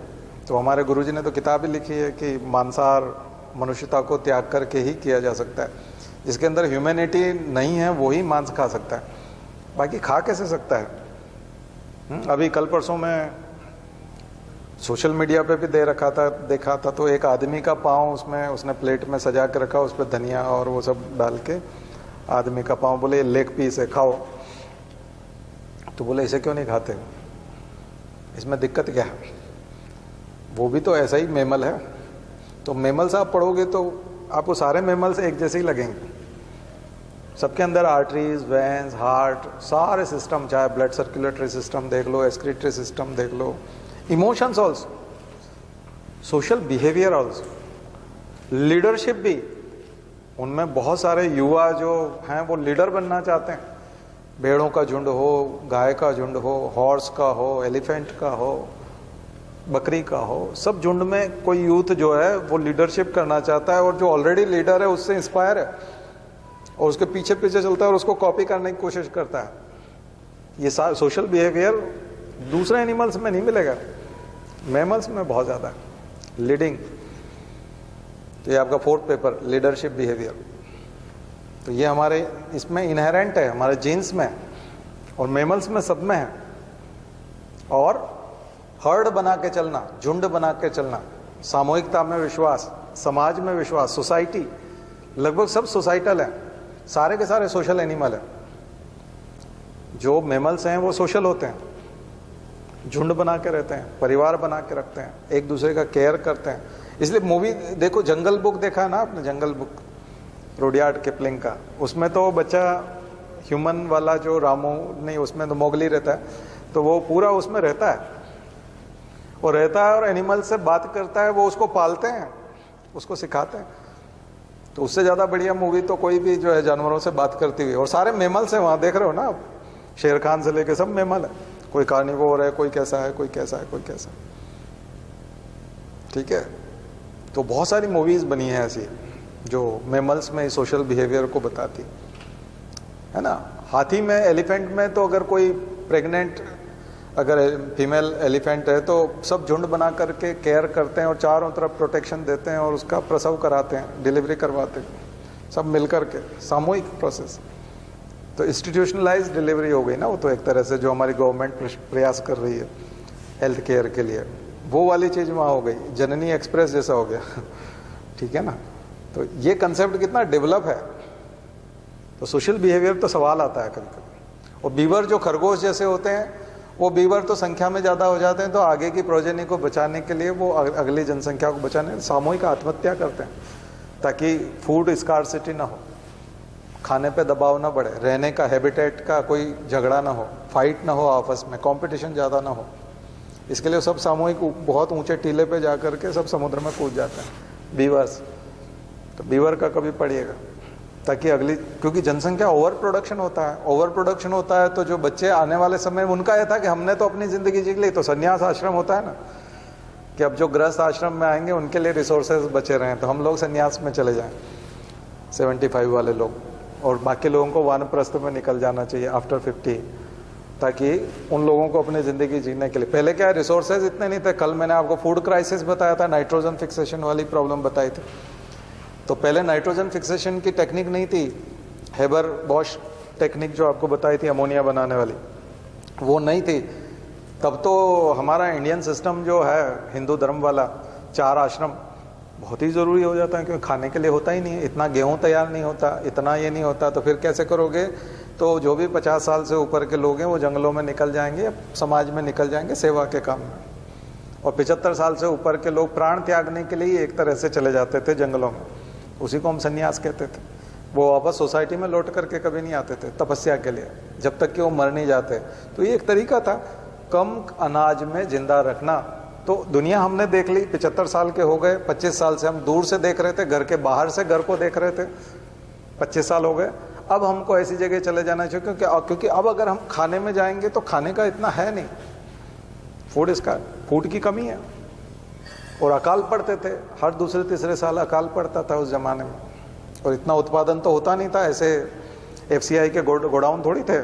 तो हमारे गुरुजी ने तो किताब ही लिखी है कि मांसाहार मनुष्यता को त्याग करके ही किया जा सकता है। जिसके अंदर ह्यूमैनिटी नहीं है वो ही मांस खा सकता है, बाकी खा कैसे सकता है। अभी कल परसों में सोशल मीडिया पे भी देखा था तो एक आदमी का पाँव उसमें उसने प्लेट में सजा के रखा, उस पर धनिया और वो सब डाल के आदमी का पाँव, बोले लेग पीस है खाओ। तो बोले इसे क्यों नहीं खाते, इसमें दिक्कत क्या है, वो भी तो ऐसा ही मैमल है। तो मैमल्स आप पढ़ोगे तो आपको सारे मैमल्स एक जैसे ही लगेंगे। सबके अंदर आर्टरीज, वेन्स, हार्ट, सारे सिस्टम, चाहे ब्लड सर्कुलेटरी सिस्टम देख लो, एक्सक्रीटरी सिस्टम देख लो, emotions also, social behaviour also, leadership भी। उनमें बहुत सारे युवा जो हैं वो लीडर बनना चाहते हैं। भेड़ों का झुंड हो, गाय का झुंड हो, हॉर्स का हो, एलिफेंट का हो, बकरी का हो, सब झुंड में कोई यूथ जो है वो लीडरशिप करना चाहता है और जो ऑलरेडी लीडर है उससे इंस्पायर है और उसके पीछे पीछे चलता है और उसको कॉपी करने की कोशिश करता है। ये सोशल बिहेवियर दूसरे एनिमल्स में नहीं मिलेगा, मैमल्स में बहुत ज़्यादा है। लीडिंग, तो ये आपका फोर्थ पेपर, लीडरशिप बिहेवियर। तो ये हमारे इसमें इनहेरेंट है, हमारे जीन्स में और मैमल्स में सब में है। और हर्ड बना के चलना, झुंड बना के चलना, सामूहिकता में विश्वास, समाज में विश्वास, सोसाइटी, लगभग सब सोसाइटल है, सारे के सारे सोशल एनिमल है। जो मैमल्स हैं वो सोशल होते हैं, झुंड बना के रहते हैं, परिवार बना के रखते हैं, एक दूसरे का केयर करते हैं। इसलिए मूवी देखो, जंगल बुक देखा है ना आपने, जंगल बुक रुडयार्ड किपलिंग का, उसमें तो बच्चा ह्यूमन वाला जो रामू नहीं, उसमें तो मोगली रहता है, तो वो पूरा उसमें रहता है, वो रहता है और एनिमल से बात करता है, वो उसको पालते हैं, उसको सिखाते हैं। तो उससे ज़्यादा बढ़िया मूवी तो कोई भी जो है जानवरों से बात करती हुई, और सारे मैमल्स हैं वहाँ, देख रहे हो ना आप, शेर खान से लेके सब मैमल है, कोई कार्निवोर है, कोई कैसा है, कोई कैसा है, कोई कैसा है, ठीक है। तो बहुत सारी मूवीज़ बनी हैं ऐसी जो मैमल्स में सोशल बिहेवियर को बताती है ना। हाथी में, एलिफेंट में तो अगर कोई प्रेग्नेंट अगर फीमेल एलिफेंट है तो सब झुंड बना करके केयर करते हैं और चारों तरफ प्रोटेक्शन देते हैं और उसका प्रसव कराते हैं, डिलीवरी करवाते हैं, सब मिल करके, सामूहिक प्रोसेस। तो इंस्टीट्यूशनलाइज डिलीवरी हो गई ना वो, तो एक तरह से जो हमारी गवर्नमेंट प्रयास कर रही है हेल्थ केयर के लिए, वो वाली चीज़ वहाँ हो गई, जननी एक्सप्रेस जैसा हो गया ठीक है ना। तो ये कंसेप्ट कितना डेवलप है। तो सोशल बिहेवियर तो सवाल आता है कभी कभी। और बीवर जो खरगोश जैसे होते हैं, वो बीवर तो संख्या में ज़्यादा हो जाते हैं, तो आगे की प्रोजेनी को बचाने के लिए, वो अगली जनसंख्या को बचाने सामूहिक आत्महत्या करते हैं, ताकि फूड स्कार्सिटी ना हो, खाने पे दबाव ना बढ़े, रहने का, हैबिटेट का कोई झगड़ा ना हो, फाइट ना हो आपस में, कंपटीशन ज़्यादा ना हो। इसके लिए सब सामूहिक बहुत ऊंचे टीले पे जा करके सब समुद्र में कूद जाते हैं बीवर्स। तो बीवर का कभी पढ़िएगा, ताकि अगली, क्योंकि जनसंख्या ओवर प्रोडक्शन होता है, ओवर प्रोडक्शन होता है तो जो बच्चे आने वाले समय में, उनका यह था कि हमने तो अपनी ज़िंदगी जी ली, तो संन्यास आश्रम होता है ना, कि अब जो गृहस्थ आश्रम में आएंगे उनके लिए रिसोर्सेज बचे रहें, तो हम लोग संन्यास में चले जाएं 75 वाले लोग, और बाकी लोगों को वानप्रस्थ में निकल जाना चाहिए आफ्टर 50, ताकि उन लोगों को अपनी ज़िंदगी जीने के लिए। पहले क्या रिसोर्सेज इतने नहीं थे, कल मैंने आपको फूड क्राइसिस बताया था, नाइट्रोजन फिक्सेशन वाली प्रॉब्लम बताई थी। तो पहले नाइट्रोजन फिक्सेशन की टेक्निक नहीं थी, हेबर बॉश टेक्निक जो आपको बताई थी अमोनिया बनाने वाली, वो नहीं थी। तब तो हमारा इंडियन सिस्टम जो है हिंदू धर्म वाला, 4 आश्रम बहुत ही ज़रूरी हो जाता है, क्योंकि खाने के लिए होता ही नहीं है, इतना गेहूँ तैयार नहीं होता, इतना ये नहीं होता, तो फिर कैसे करोगे। तो जो भी 50 साल से ऊपर के लोग हैं वो जंगलों में निकल जाएंगे, समाज में निकल जाएंगे सेवा के काम में, और 75 साल से ऊपर के लोग प्राण त्यागने के लिए एक तरह से चले जाते थे जंगलों में, उसी को हम संन्यास कहते थे। वो वापस सोसाइटी में लौट करके कभी नहीं आते थे तपस्या के लिए, जब तक कि वो मर नहीं जाते। तो ये एक तरीका था कम अनाज में जिंदा रखना। तो दुनिया हमने देख ली, 75 साल के हो गए, 25 साल से हम दूर से देख रहे थे, घर के बाहर से घर को देख रहे थे, 25 साल हो गए। अब हमको ऐसी जगह चले जाना चाहिए, क्योंकि अब अगर हम खाने में जाएंगे तो खाने का इतना है नहीं, फूड की कमी है। और अकाल पड़ते थे, हर दूसरे तीसरे साल अकाल पड़ता था उस जमाने में, और इतना उत्पादन तो होता नहीं था। ऐसे FCI के गोडाउन थोड़ी थे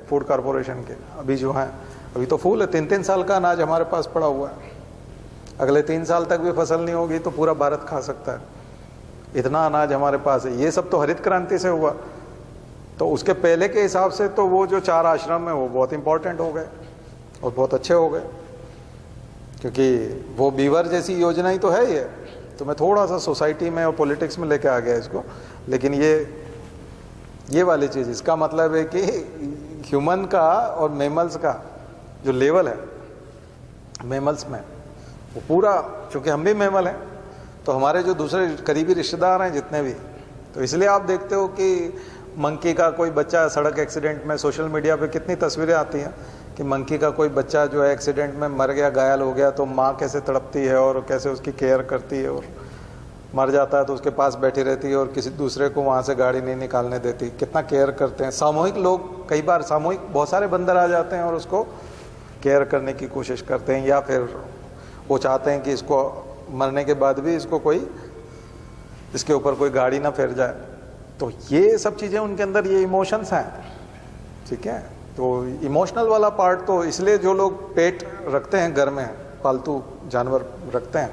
फूड कॉरपोरेशन के, अभी जो हैं अभी तो फूल है। 3-3 साल का अनाज हमारे पास पड़ा हुआ है, अगले 3 साल तक भी फसल नहीं होगी तो पूरा भारत खा सकता है, इतना अनाज हमारे पास है। ये सब तो हरित क्रांति से हुआ। तो उसके पहले के हिसाब से तो वो जो 4 आश्रम है वो बहुत इंपॉर्टेंट हो गए और बहुत अच्छे हो गए, क्योंकि वो बीवर जैसी योजना ही तो है ये। तो मैं थोड़ा सा सोसाइटी में और पॉलिटिक्स में लेके आ गया इसको, लेकिन ये वाली चीज़, इसका मतलब है कि ह्यूमन का और मैमल्स का जो लेवल है मैमल्स में, वो पूरा, चूँकि हम भी मैमल हैं तो हमारे जो दूसरे करीबी रिश्तेदार हैं जितने भी, तो इसलिए आप देखते हो कि मंकी का कोई बच्चा सड़क एक्सीडेंट में, सोशल मीडिया पे कितनी तस्वीरें आती हैं कि मंकी का कोई बच्चा जो है एक्सीडेंट में मर गया, घायल हो गया, तो माँ कैसे तड़पती है और कैसे उसकी केयर करती है, और मर जाता है तो उसके पास बैठी रहती है और किसी दूसरे को वहाँ से गाड़ी नहीं निकालने देती, कितना केयर करते हैं। सामूहिक लोग, कई बार सामूहिक बहुत सारे बंदर आ जाते हैं और उसको केयर करने की कोशिश करते हैं, या फिर वो चाहते हैं कि इसको मरने के बाद भी इसको कोई, इसके ऊपर कोई गाड़ी ना फिर जाए। तो ये सब चीज़ें उनके अंदर, ये इमोशंस हैं, ठीक है। तो इमोशनल वाला पार्ट, तो इसलिए जो लोग पेट रखते हैं घर में, पालतू जानवर रखते हैं,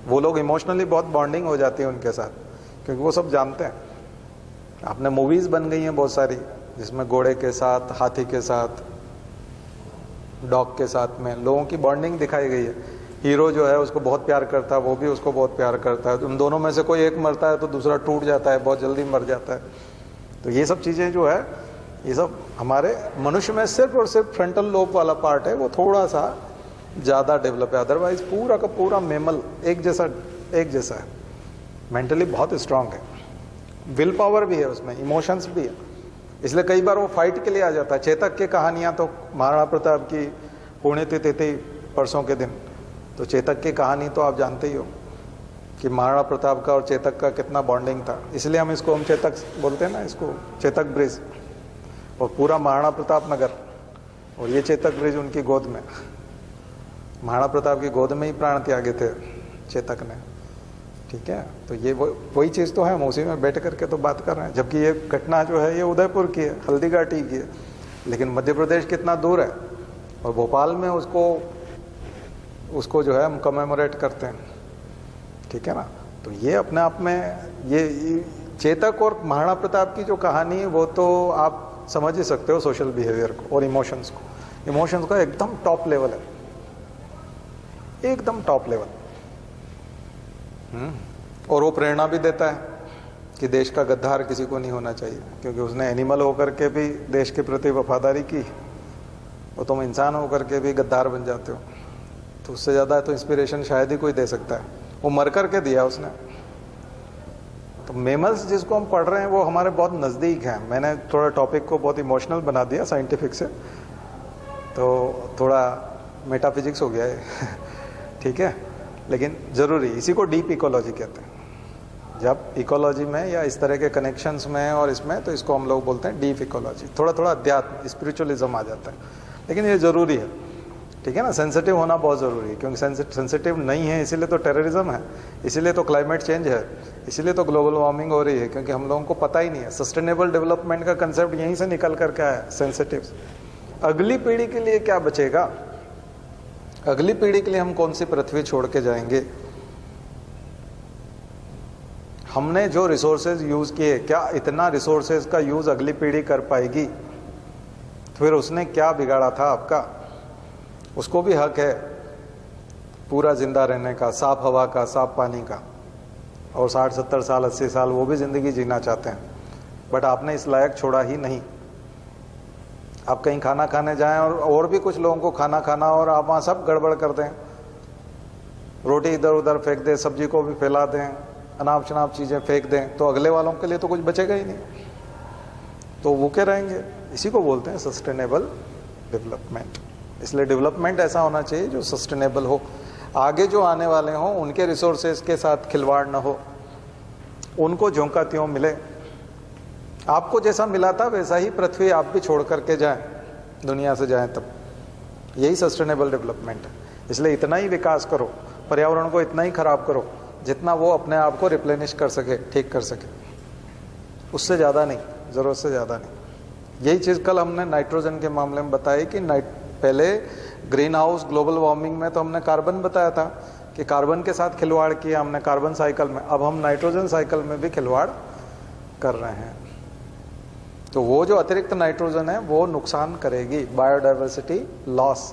वो लोग इमोशनली बहुत बॉन्डिंग हो जाती है उनके साथ, क्योंकि वो सब जानते हैं। आपने मूवीज़ बन गई हैं बहुत सारी, जिसमें घोड़े के साथ, हाथी के साथ, डॉग के साथ में लोगों की बॉन्डिंग दिखाई गई है। हीरो जो है उसको बहुत प्यार करता है, वो भी उसको बहुत प्यार करता है। उन दोनों में से कोई एक मरता है तो दूसरा टूट जाता है, बहुत जल्दी मर जाता है। तो ये सब चीज़ें जो है, ये सब हमारे मनुष्य में सिर्फ और सिर्फ फ्रंटल लोब वाला पार्ट है, वो थोड़ा सा ज़्यादा डेवलप है। अदरवाइज पूरा का पूरा मेमल एक जैसा है, मेंटली बहुत स्ट्रांग है, विल पावर भी है उसमें, इमोशंस भी है। इसलिए कई बार वो फाइट के लिए आ जाता है। चेतक की कहानियाँ तो, महाराणा प्रताप की पुण्यतिथि थी परसों के दिन, तो चेतक की कहानी तो आप जानते ही हो कि महाराणा प्रताप का और चेतक का कितना बॉन्डिंग था। इसलिए हम इसको, हम चेतक बोलते हैं ना इसको, चेतक ब्रिज। और पूरा महाराणा प्रताप नगर और ये चेतक ब्रिज उनकी गोद में, महाराणा प्रताप की गोद में ही प्राण त्यागे थे चेतक ने, ठीक है। तो ये वही चीज़ तो है, हम उसी में बैठ करके तो बात कर रहे हैं। जबकि ये घटना जो है ये उदयपुर की है, हल्दीघाटी की है, लेकिन मध्य प्रदेश कितना दूर है, और भोपाल में उसको जो है हम कमेमोरेट करते हैं, ठीक है ना। तो ये अपने आप में, ये चेतक और महाराणा प्रताप की जो कहानी है, वो तो आप समझ ही सकते हो सोशल बिहेवियर को और इमोशंस को। इमोशंस का एकदम टॉप लेवल है, एकदम टॉप लेवल। और वो प्रेरणा भी देता है कि देश का गद्दार किसी को नहीं होना चाहिए, क्योंकि उसने एनिमल होकर के भी देश के प्रति वफादारी की, और तुम इंसान होकर के भी गद्दार बन जाते हो। तो उससे ज़्यादा तो इंस्पिरेशन शायद ही कोई दे सकता है। वो मर करके दिया उसने। तो मेमल्स जिसको हम पढ़ रहे हैं वो हमारे बहुत नज़दीक हैं। मैंने थोड़ा टॉपिक को बहुत इमोशनल बना दिया साइंटिफिक से, तो थोड़ा मेटाफिजिक्स हो गया है ठीक है, लेकिन ज़रूरी, इसी को डीप इकोलॉजी कहते हैं। जब इकोलॉजी में या इस तरह के कनेक्शंस में और इसमें, तो इसको हम लोग बोलते हैं डीप इकोलॉजी। थोड़ा थोड़ा अध्यात्म, स्पिरिचुअलिज्म आ जाता है, लेकिन ये ज़रूरी है, ठीक है ना। सेंसिटिव होना बहुत ज़रूरी है, क्योंकि सेंसिटिव नहीं है इसीलिए तो टेररिज्म है, इसीलिए तो क्लाइमेट चेंज है, इसीलिए तो ग्लोबल वार्मिंग हो रही है, क्योंकि हम लोगों को पता ही नहीं है। सस्टेनेबल डेवलपमेंट का कंसेप्ट यहीं से निकल करके आया है, सेंसिटिव। अगली पीढ़ी के लिए क्या बचेगा, अगली पीढ़ी के लिए हम कौन सी पृथ्वी छोड़ के जाएंगे। हमने जो रिसोर्सेज यूज़ किए, क्या इतना रिसोर्सेज का यूज़ अगली पीढ़ी कर पाएगी? फिर उसने क्या बिगाड़ा था आपका? उसको भी हक है पूरा जिंदा रहने का, साफ हवा का, साफ पानी का, और 60-70 साल 80 साल वो भी ज़िंदगी जीना चाहते हैं, बट आपने इस लायक छोड़ा ही नहीं। आप कहीं खाना खाने जाएं और भी कुछ लोगों को खाना खाना, और आप वहाँ सब गड़बड़ कर दें, रोटी इधर उधर फेंक दें, सब्जी को भी फैला दें, अनाप शनाप चीज़ें फेंक दें, तो अगले वालों के लिए तो कुछ बचेगा ही नहीं, तो भूखे रहेंगे। इसी को बोलते हैं सस्टेनेबल डेवलपमेंट। इसलिए डेवलपमेंट ऐसा होना चाहिए जो सस्टेनेबल हो, आगे जो आने वाले हों उनके रिसोर्सेज के साथ खिलवाड़ ना हो, उनको झोंका त्यों मिले। आपको जैसा मिला था वैसा ही पृथ्वी आप भी छोड़ करके जाएं, दुनिया से जाएं, तब यही सस्टेनेबल डेवलपमेंट है। इसलिए इतना ही विकास करो, पर्यावरण को इतना ही खराब करो जितना वो अपने आप को रिप्लेनिश कर सके, ठीक कर सके, उससे ज़्यादा नहीं, ज़रूरत से ज़्यादा नहीं। यही चीज़ कल हमने नाइट्रोजन के मामले में बताई कि पहले ग्रीन हाउस ग्लोबल वार्मिंग में तो हमने कार्बन बताया था कि कार्बन के साथ खिलवाड़ किया हमने कार्बन साइकिल में, अब हम नाइट्रोजन साइकिल में भी खिलवाड़ कर रहे हैं। तो वो जो अतिरिक्त नाइट्रोजन है वो नुकसान करेगी, बायोडाइवर्सिटी लॉस,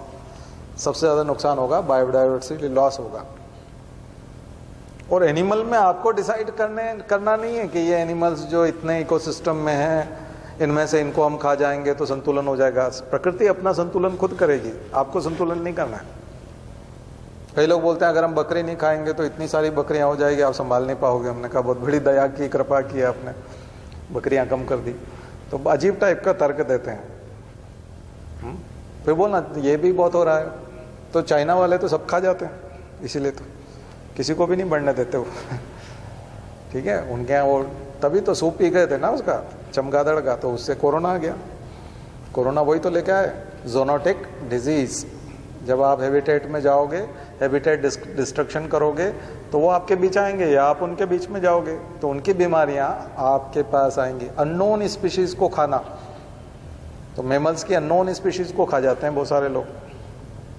सबसे ज़्यादा नुकसान होगा, बायोडाइवर्सिटी लॉस होगा। और एनिमल में आपको डिसाइड करना नहीं है कि ये एनिमल्स जो इतने इकोसिस्टम में हैं, इनमें से इनको हम खा जाएंगे तो संतुलन हो जाएगा। प्रकृति अपना संतुलन खुद करेगी, आपको संतुलन नहीं करना है। कई लोग बोलते हैं अगर हम बकरी नहीं खाएंगे तो इतनी सारी बकरियां हो जाएगी, आप संभाल नहीं पाओगे। हमने कहा बहुत बड़ी दया की, कृपा की आपने, बकरियां कम कर दी। तो अजीब टाइप का तर्क देते हैं। फिर बोलना ये भी बहुत हो रहा है, तो चाइना वाले तो सब खा जाते हैं, इसीलिए तो किसी को भी नहीं बढ़ने देते वो ठीक है, उनके यहाँ वो तभी तो सूप पी गए थे ना उसका, चमगादड़ का, तो उससे कोरोना आ गया। कोरोना वही तो लेके आए, ज़ोनोटिक डिजीज़। जब आप हैबिटेट में जाओगे हैबिटेट डिस्ट्रक्शन करोगे तो वो आपके बीच आएंगे या आप उनके बीच में जाओगे, तो उनकी बीमारियां आपके पास आएंगी। अननोन स्पीशीज को खाना, तो मेमल्स की अननोन स्पीशीज को खा जाते हैं बहुत सारे लोग।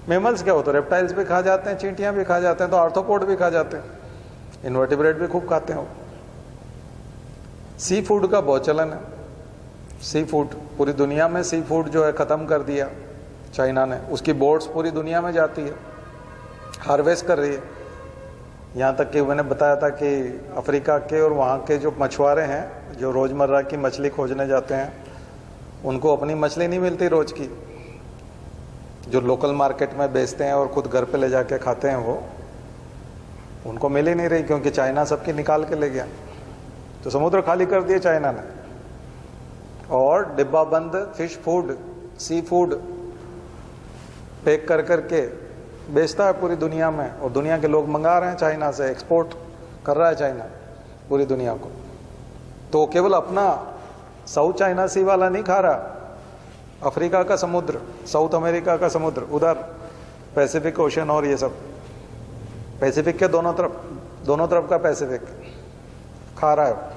मेमल्स क्या होता है, रेप्टाइल्स भी खा जाते हैं, चींटियां भी खा जाते हैं, तो आर्थ्रोपोड भी खा जाते हैं, इन्वर्टिब्रेट भी खूब खाते हैं। सी फूड का बहुत चलन है। सी फूड पूरी दुनिया में, सी फूड जो है ख़त्म कर दिया चाइना ने। उसकी बोट्स पूरी दुनिया में जाती है, हार्वेस्ट कर रही है। यहाँ तक कि मैंने बताया था कि अफ्रीका के और वहाँ के जो मछुआरे हैं जो रोज़मर्रा की मछली खोजने जाते हैं, उनको अपनी मछली नहीं मिलती रोज़ की, जो लोकल मार्केट में बेचते हैं और खुद घर पे ले जाके खाते हैं, वो उनको मिल ही नहीं रही, क्योंकि चाइना सबकी निकाल के ले गया। तो समुद्र खाली कर दिए चाइना ने, और डिब्बा बंद fish food, sea food pack कर करके बेचता है पूरी दुनिया में, और दुनिया के लोग मंगा रहे हैं चाइना से, एक्सपोर्ट कर रहा है चाइना पूरी दुनिया को। तो केवल अपना साउथ चाइना सी वाला नहीं खा रहा, अफ्रीका का समुद्र, साउथ अमेरिका का समुद्र, उधर पैसिफिक ओशन और ये सब, पैसिफिक के दोनों तरफ का पैसिफिक खा रहा है।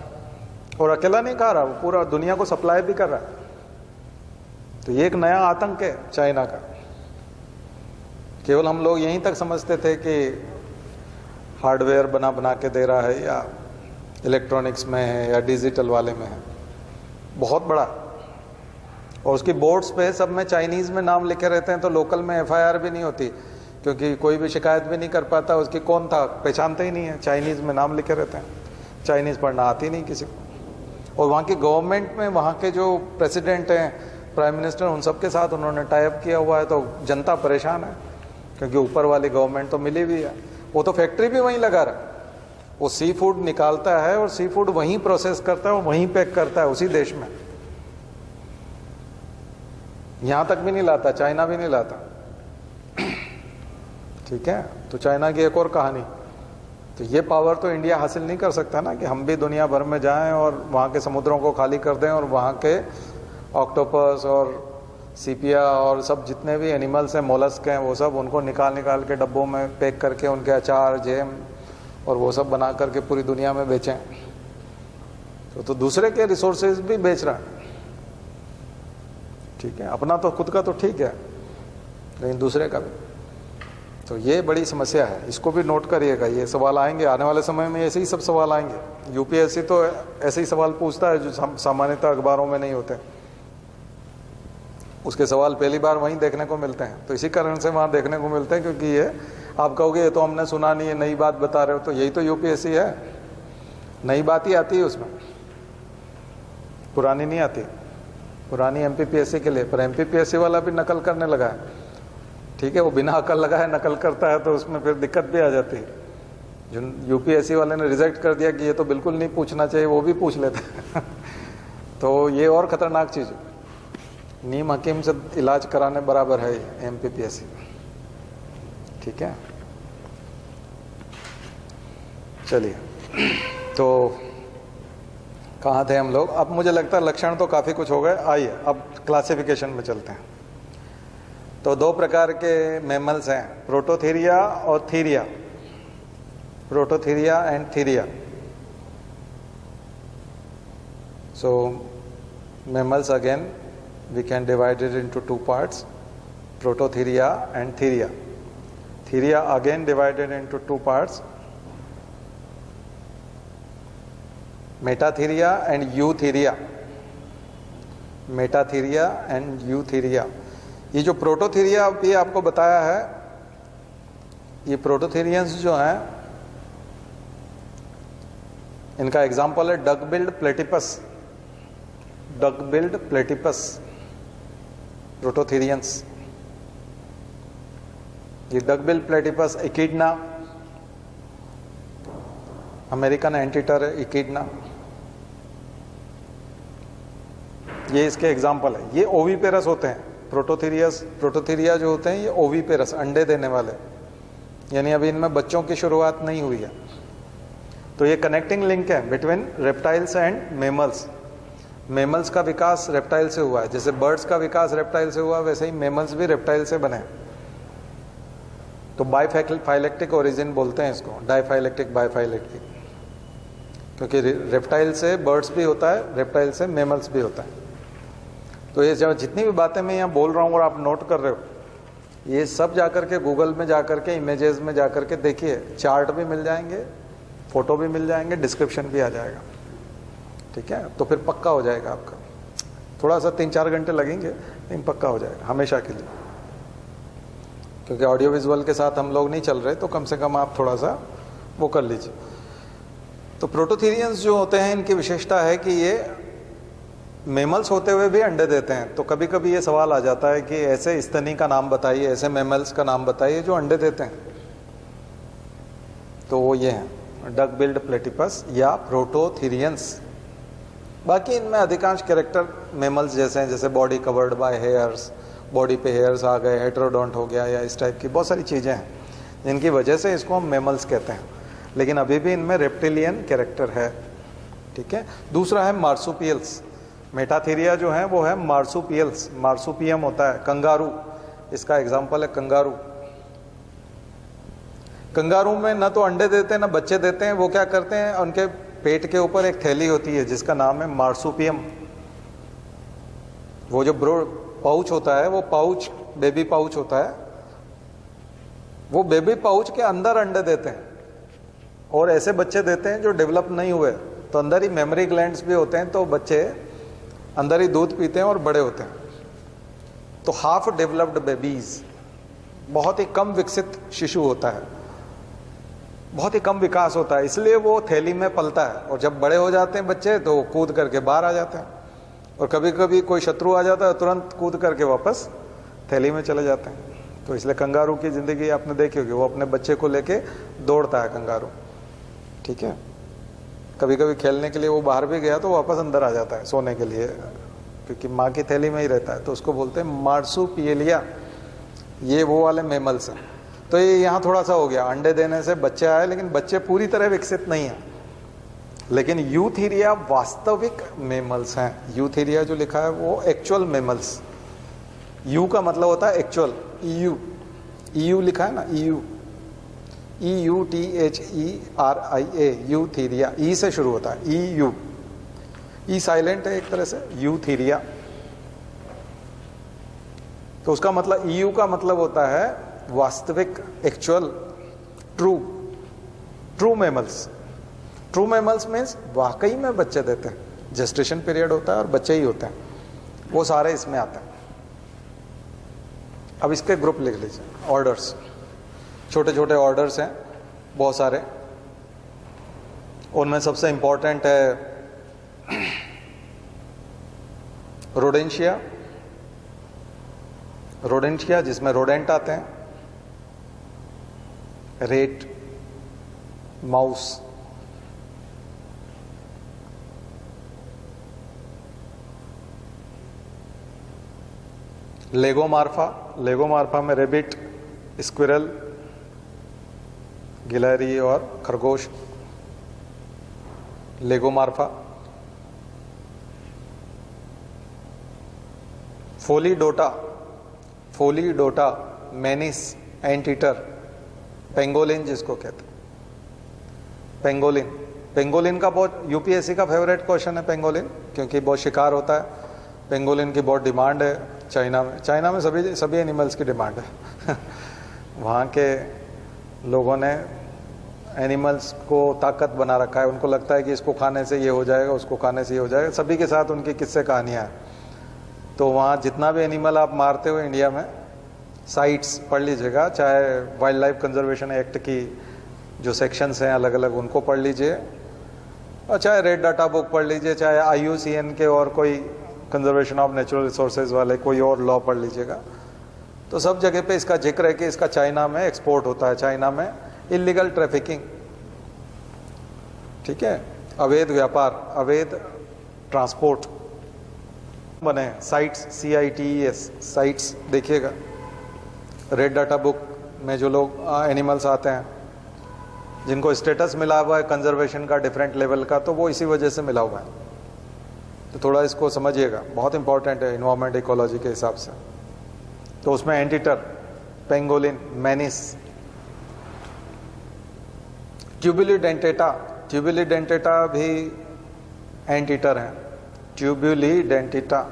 और अकेला नहीं खा रहा, वो पूरा दुनिया को सप्लाई भी कर रहा है। तो ये एक नया आतंक है चाइना का। केवल हम लोग यहीं तक समझते थे कि हार्डवेयर बना के दे रहा है, या इलेक्ट्रॉनिक्स में है, या डिजिटल वाले में है, बहुत बड़ा। और उसकी बोर्ड्स पे सब में चाइनीज़ में नाम लिखे रहते हैं, तो लोकल में एफआईआर भी नहीं होती, क्योंकि कोई भी शिकायत भी नहीं कर पाता उसकी, कौन था पहचानते ही नहीं है, चाइनीज़ में नाम लिखे रहते हैं, चाइनीज़ पढ़ना आती नहीं किसी को। और वहाँ की गवर्नमेंट में वहाँ के जो प्रेसिडेंट हैं, प्राइम मिनिस्टर, उन सब के साथ उन्होंने टाई अप किया हुआ है, तो जनता परेशान है, क्योंकि ऊपर वाली गवर्नमेंट तो मिली भी है। वो तो फैक्ट्री भी वहीं लगा रहा है, वो सी फूड निकालता है और सी फूड वहीं प्रोसेस करता है और वहीं पैक करता है उसी देश में, यहाँ तक भी नहीं लाता, चाइना भी नहीं लाता। ठीक है, तो चाइना की एक और कहानी। तो ये पावर तो इंडिया हासिल नहीं कर सकता ना, कि हम भी दुनिया भर में जाएं और वहाँ के समुद्रों को खाली कर दें, और वहाँ के ऑक्टोपस और सीपिया और सब जितने भी एनिमल्स हैं, मोलस्क हैं, वो सब उनको निकाल के डब्बों में पैक करके उनके अचार, जैम और वो सब बना करके पूरी दुनिया में बेचें। तो दूसरे के रिसोर्सेज भी बेच रहा है। ठीक है, अपना तो खुद का तो ठीक है, लेकिन दूसरे का भी। तो ये बड़ी समस्या है, इसको भी नोट करिएगा। ये सवाल आएंगे आने वाले समय में, ऐसे ही सब सवाल आएंगे। यूपीएससी तो ऐसे ही सवाल पूछता है जो सामान्यतः अखबारों में नहीं होते, उसके सवाल पहली बार वहीं देखने को मिलते हैं। तो इसी कारण से वहाँ देखने को मिलते हैं, क्योंकि ये आप कहोगे ये तो हमने सुना नहीं है, नई बात बता रहे हो, तो यही तो यूपीएससी है, नई बात ही आती है उसमें, पुरानी नहीं आती। पुरानी एमपीपीएससी के लिए, पर एमपीपीएससी वाला भी नकल करने लगा है। ठीक है, वो बिना अकल लगाए नकल करता है, तो उसमें फिर दिक्कत भी आ जाती है। जो यूपीएससी वाले ने रिजेक्ट कर दिया कि ये तो बिल्कुल नहीं पूछना चाहिए, वो भी पूछ लेते हैं। तो ये और खतरनाक चीज़ है, नीम हकीम से इलाज कराने बराबर है ये एमपीपीएससी। ठीक है, चलिए, तो कहाँ थे हम लोग? अब मुझे लगता है लक्षण तो काफ़ी कुछ हो गए। आइए अब क्लासिफिकेशन में चलते हैं। तो दो प्रकार के मैमल्स हैं, प्रोटोथीरिया और Theria, Prototheria and Theria. So mammals again we can divide it into two parts, prototheria and theria. Theria again divided into two parts, metatheria and eutheria. Metatheria and eutheria. ये जो Prototheria अभी आपको बताया है, ये प्रोटोथीरियंस जो हैं, इनका एग्जाम्पल है duck billed platypus. Duck billed platypus prototherians. ये duck billed platypus, echidna, American anteater है इकिडना, ये इसके एग्जाम्पल है। ये ओवीपेरस होते हैं, प्रोटोथीरिया जो होते हैं ये ओवीपेरस, अंडे देने वाले, यानी अभी इनमें बच्चों की शुरुआत नहीं हुई है। तो ये कनेक्टिंग लिंक है between reptiles and mammals. Mammals का विकास रेप्टाइल से हुआ है, जैसे बर्ड्स का विकास रेप्टाइल से हुआ, वैसे ही मेमल्स भी रेप्टाइल से बने। तो बाइफाइलेक्टिक ओरिजिन बोलते हैं इसको, डाइफाइलेक्टिक बाइफाइलेक्टिक, क्योंकि रेप्टाइल से बर्ड्स भी होता है, रेप्टाइल से मेमल्स भी होता है। तो ये जितनी भी बातें मैं यहाँ बोल रहा हूँ और आप नोट कर रहे हो, ये सब जाकर के गूगल में जाकर के इमेजेस में जाकर के देखिए, चार्ट भी मिल जाएंगे, फोटो भी मिल जाएंगे, डिस्क्रिप्शन भी आ जाएगा, ठीक है। तो फिर पक्का हो जाएगा आपका, थोड़ा सा 3-4 घंटे लगेंगे लेकिन पक्का हो जाएगा हमेशा के लिए, क्योंकि ऑडियो विजुअल के साथ हम लोग नहीं चल रहे, तो कम से कम आप थोड़ा सा वो कर लीजिए। तो प्रोटोथीरियंस जो होते हैं, इनकी विशेषता है कि ये मेमल्स होते हुए भी अंडे देते हैं। तो कभी कभी ये सवाल आ जाता है कि ऐसे स्तनी का नाम बताइए, ऐसे मेमल्स का नाम बताइए जो अंडे देते हैं। तो वो ये हैं, डक बिल्ड प्लेटिपस या प्रोटोथीरियंस। बाकी इनमें अधिकांश कैरेक्टर मेमल्स जैसे हैं, जैसे body covered by hairs, body पे हेयर्स आ गए, हेटेरोडोंट हो गया, या इस टाइप की बहुत सारी चीज़ें हैं जिनकी वजह से इसको हम मेमल्स कहते हैं। लेकिन अभी भी इनमें रेप्टिलियन कैरेक्टर है, ठीक है। दूसरा है मार्सुपियल्स। मेटाथीरिया जो है वो है मार्सुपियल्स, मार्सुपियम होता है, कंगारू इसका एग्जाम्पल है। कंगारू, कंगारू में ना तो अंडे देते हैं ना बच्चे देते हैं। वो क्या करते हैं, उनके पेट के ऊपर एक थैली होती है जिसका नाम है मार्सुपियम। वो जो पाउच होता है, वो पाउच बेबी पाउच होता है, वो बेबी पाउच के अंदर अंडे देते हैं और ऐसे बच्चे देते हैं जो डेवलप नहीं हुए। तो अंदर ही मेमोरी ग्लैंड्स भी होते हैं, तो बच्चे अंदर ही दूध पीते हैं और बड़े होते हैं। तो हाफ डेवलप्ड बेबीज, बहुत ही कम विकसित शिशु होता है, बहुत ही कम विकास होता है, इसलिए वो थैली में पलता है। और जब बड़े हो जाते हैं बच्चे तो कूद करके बाहर आ जाते हैं, और कभी कभी कोई शत्रु आ जाता है तुरंत कूद करके वापस थैली में चले जाते हैं। तो इसलिए कंगारू की जिंदगी आपने देखी होगी, वो अपने बच्चे को लेके दौड़ता है कंगारू, ठीक है। कभी कभी खेलने के लिए वो बाहर भी गया तो वापस अंदर आ जाता है सोने के लिए, क्योंकि माँ की थैली में ही रहता है। तो उसको बोलते हैं मार्सुपियलिया। ये वो वाले मेमल्स हैं। तो ये यहाँ थोड़ा सा हो गया, अंडे देने से बच्चे आए, लेकिन बच्चे पूरी तरह विकसित नहीं है। लेकिन यूथीरिया वास्तविक मेमल्स हैं। यूथीरिया जो लिखा है वो एक्चुअल मेमल्स, यू का मतलब होता है एक्चुअल, ईयू, ईयू लिखा है ना, ईयू, EUTHERIA, यूथीरिया, ई से शुरू होता है, EU, ई साइलेंट है एक तरह से, यूथीरिया। तो उसका मतलब, EU का मतलब होता है वास्तविक, actual, true mammals. True mammals means वाकई में बच्चे देते हैं, जेस्टेशन पीरियड होता है और बच्चे ही होते हैं, वो सारे इसमें आते हैं। अब इसके ग्रुप लिख लीजिए, ऑर्डर्स, छोटे छोटे ऑर्डर्स हैं बहुत सारे। उनमें सबसे इंपॉर्टेंट है रोडेंशिया, रोडेंशिया जिसमें रोडेंट आते हैं, रेट, माउस, लेगोमार्फा, लेगोमार्फा में रेबिट, स्क्विरल, गिलहरी और खरगोश, लेगोमार्फा। फोलीडोटा, फोलीडोटा, मैनिस, एंटीटर, पेंगोलिन जिसको कहते हैं, पेंगोलिन। पेंगोलिन का बहुत, यूपीएससी का फेवरेट क्वेश्चन है पेंगोलिन, क्योंकि बहुत शिकार होता है। पेंगोलिन की बहुत डिमांड है चाइना में। चाइना में सभी एनिमल्स की डिमांड है वहाँ के लोगों ने एनिमल्स को ताकत बना रखा है। उनको लगता है कि इसको खाने से ये हो जाएगा, उसको खाने से ये हो जाएगा। सभी के साथ उनकी किस्से कहानियाँ हैं। तो वहाँ जितना भी एनिमल आप मारते हो इंडिया में, साइट्स पढ़ लीजिएगा, चाहे वाइल्ड लाइफ कंजर्वेशन एक्ट की जो सेक्शंस हैं अलग अलग, उनको पढ़ लीजिए, और चाहे रेड डाटा बुक पढ़ लीजिए, चाहे IUCN के और कोई कंजर्वेशन ऑफ नेचुरल रिसोर्सेज वाले कोई और लॉ पढ़ लीजिएगा। तो सब जगह पे इसका जिक्र है कि इसका चाइना में एक्सपोर्ट होता है, चाइना में इलीगल ट्रैफिकिंग, ठीक है, अवैध व्यापार, अवैध ट्रांसपोर्ट बने। साइट्स, CITES साइट्स देखिएगा, रेड डाटा बुक में जो लोग एनिमल्स आते हैं जिनको स्टेटस मिला हुआ है कंजर्वेशन का डिफरेंट लेवल का, तो वो इसी वजह से मिला हुआ है। तो थोड़ा इसको समझिएगा, बहुत इंपॉर्टेंट है इन्वायरमेंट इकोलॉजी के हिसाब से। तो उसमें एंटीटर, पेंगोलिन, मैनिस, ट्यूबुली डेंटेटा, ट्यूबुली डेंटेटा भी एंट ईटर है। ट्यूबुली डेंटेटा,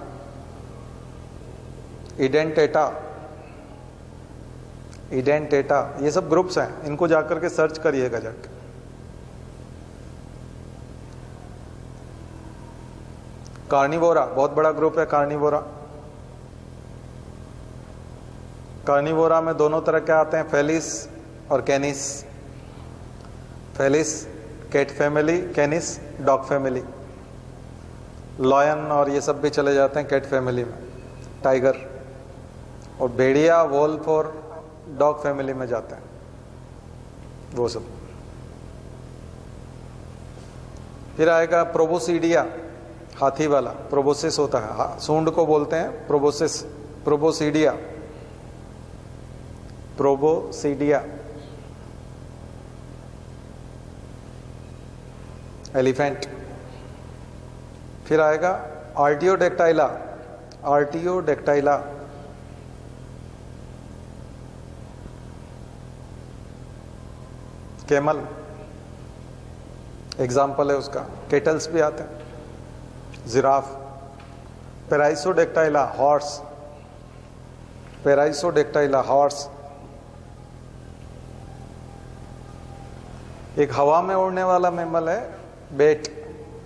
इडेंटेटा, इडेंटेटा, ये सब ग्रुप्स हैं, इनको जाकर के सर्च करिएगा जाके। कार्निवोरा बहुत बड़ा ग्रुप है, कार्निवोरा। कार्निवोरा में दोनों तरह के आते हैं, फेलिस और Canis. Felis cat family, Canis dog family. Lion और ये सब भी चले जाते हैं कैट फैमिली में, टाइगर। और भेड़िया, वोल्फ और डॉग फैमिली में जाते हैं वो सब। फिर आएगा प्रोबोसीडिया, हाथी वाला। प्रोबोसिस होता है, सूंड को बोलते हैं प्रोबोसिस, प्रोबोसीडिया, प्रोबोसीडिया। एलिफेंट। फिर आएगा आर्टियोडेक्टाइला, आर्टियोडेक्टाइला। कैमल एग्जाम्पल है उसका। केटल्स भी आते हैं। Giraffe. Perissodactyla, horse, perissodactyla, horse. एक हवा में उड़ने वाला मैमल है बेट,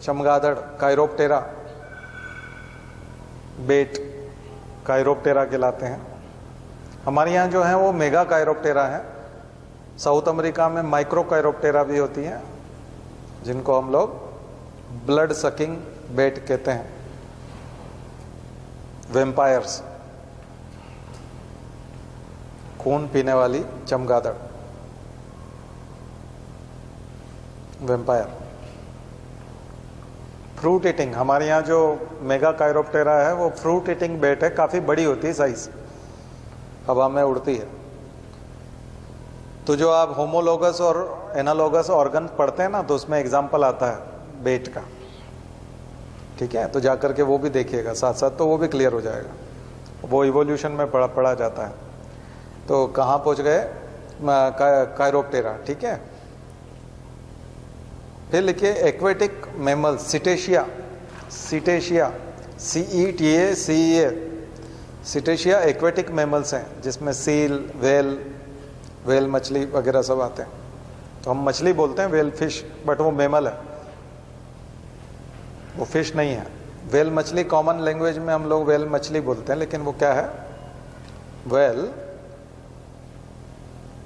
चमगादड़, काइरोप्टेरा। बेट काइरोप्टेरा कहलाते हैं। हमारे यहाँ जो है वो मेगा काइरोप्टेरा है। साउथ अमेरिका में माइक्रो काइरोप्टेरा भी होती है, जिनको हम लोग ब्लड सकिंग बेट कहते हैं। वेम्पायर्स, खून पीने वाली चमगादड़, वेम्पायर। फ्रूट ईटिंग, हमारे यहाँ जो मेगा काइरोप्टेरा है वो फ्रूट ईटिंग बेट है, काफ़ी बड़ी होती है साइज, हवा में उड़ती है। तो जो आप होमोलोगस और एनालोगस ऑर्गन पढ़ते हैं ना, तो उसमें एग्जाम्पल आता है बेट का, ठीक है। तो जाकर के वो भी देखिएगा साथ साथ, तो वो भी क्लियर हो जाएगा। वो इवोल्यूशन में पढ़ा जाता है। तो कहाँ पहुँच गए? काइरोप्टेरा, ठीक है। फिर लिखिए aquatic mammal, cetacea, cetacea, CETA, cetacea aquatic mammals हैं, जिसमें सील, वेल मछली वगैरह सब आते हैं। तो हम मछली बोलते हैं वेल फिश, बट वो मैमल है, वो फिश नहीं है। वेल मछली कॉमन लैंग्वेज में हम लोग वेल मछली बोलते हैं, लेकिन वो क्या है? वेल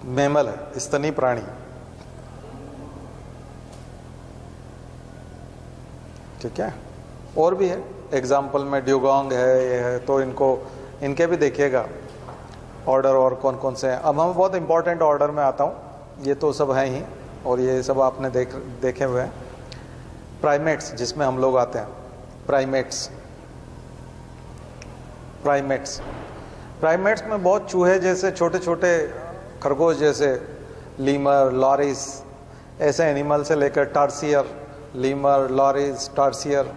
मैमल है, स्तनी प्राणी। ठीक है। और भी है एग्जाम्पल में, ड्यूगोंग है, ये है। तो इनके भी देखिएगा ऑर्डर और कौन कौन से हैं। अब हम बहुत इंपॉर्टेंट ऑर्डर में आता हूँ, ये तो सब है ही, और ये सब आपने देखे हुए हैं। प्राइमेट्स, जिसमें हम लोग आते हैं, प्राइमेट्स। प्राइमेट्स में बहुत चूहे जैसे, छोटे छोटे खरगोश जैसे, लीमर, लॉरिस, ऐसे एनिमल से लेकर टार्सियर, लीमर, लॉरिस, टार्सियर,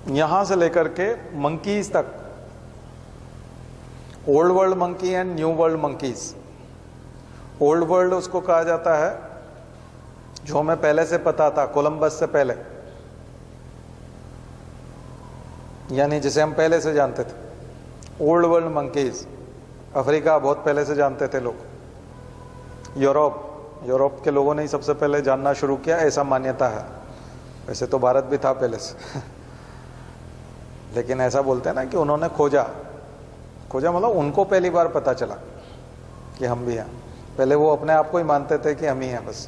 यहां से लेकर के मंकीज तक, old world monkey and new world monkeys. Old world उसको कहा जाता है जो हमें पहले से पता था, कोलंबस से पहले, यानी जिसे हम पहले से जानते थे। Old world monkeys. अफ्रीका बहुत पहले से जानते थे लोग। यूरोप के लोगों ने ही सबसे पहले जानना शुरू किया, ऐसा मान्यता है। वैसे तो भारत भी था पहले से लेकिन ऐसा बोलते हैं ना कि उन्होंने खोजा मतलब उनको पहली बार पता चला कि हम भी हैं। पहले वो अपने आप को ही मानते थे कि हम ही हैं बस।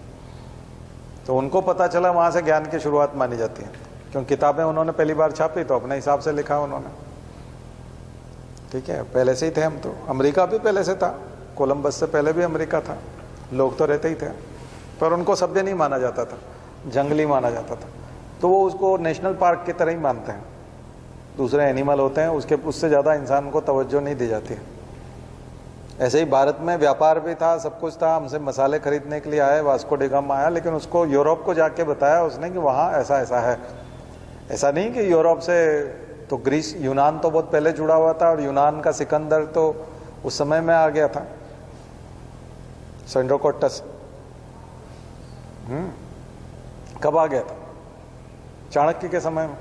तो उनको पता चला, वहाँ से ज्ञान की शुरुआत मानी जाती है। क्योंकि किताबें उन्होंने पहली बार छापी तो अपने हिसाब से लिखा उन्होंने, ठीक है। पहले से ही थे हम तो। अमेरिका भी पहले से था, कोलंबस से पहले भी अमेरिका था। लोग तो रहते ही थे, पर उनको सभ्य नहीं माना जाता था, जंगली माना जाता था। तो वो उसको नेशनल पार्क की तरह ही मानते हैं। दूसरे एनिमल होते हैं, उससे ज़्यादा इंसान को तवज्जो नहीं दी जाती है। ऐसे ही भारत में व्यापार भी था, सब कुछ था। हमसे मसाले खरीदने के लिए आए, वास्को डी गामा आया, लेकिन उसको यूरोप को जाके बताया उसने कि वहाँ ऐसा ऐसा है। ऐसा नहीं कि यूरोप से, तो ग्रीस, यूनान तो बहुत पहले जुड़ा हुआ था, और यूनान का सिकंदर तो उस समय में आ गया था, सेंड्रोकोटस। कब आ गया था? चाणक्य के समय में,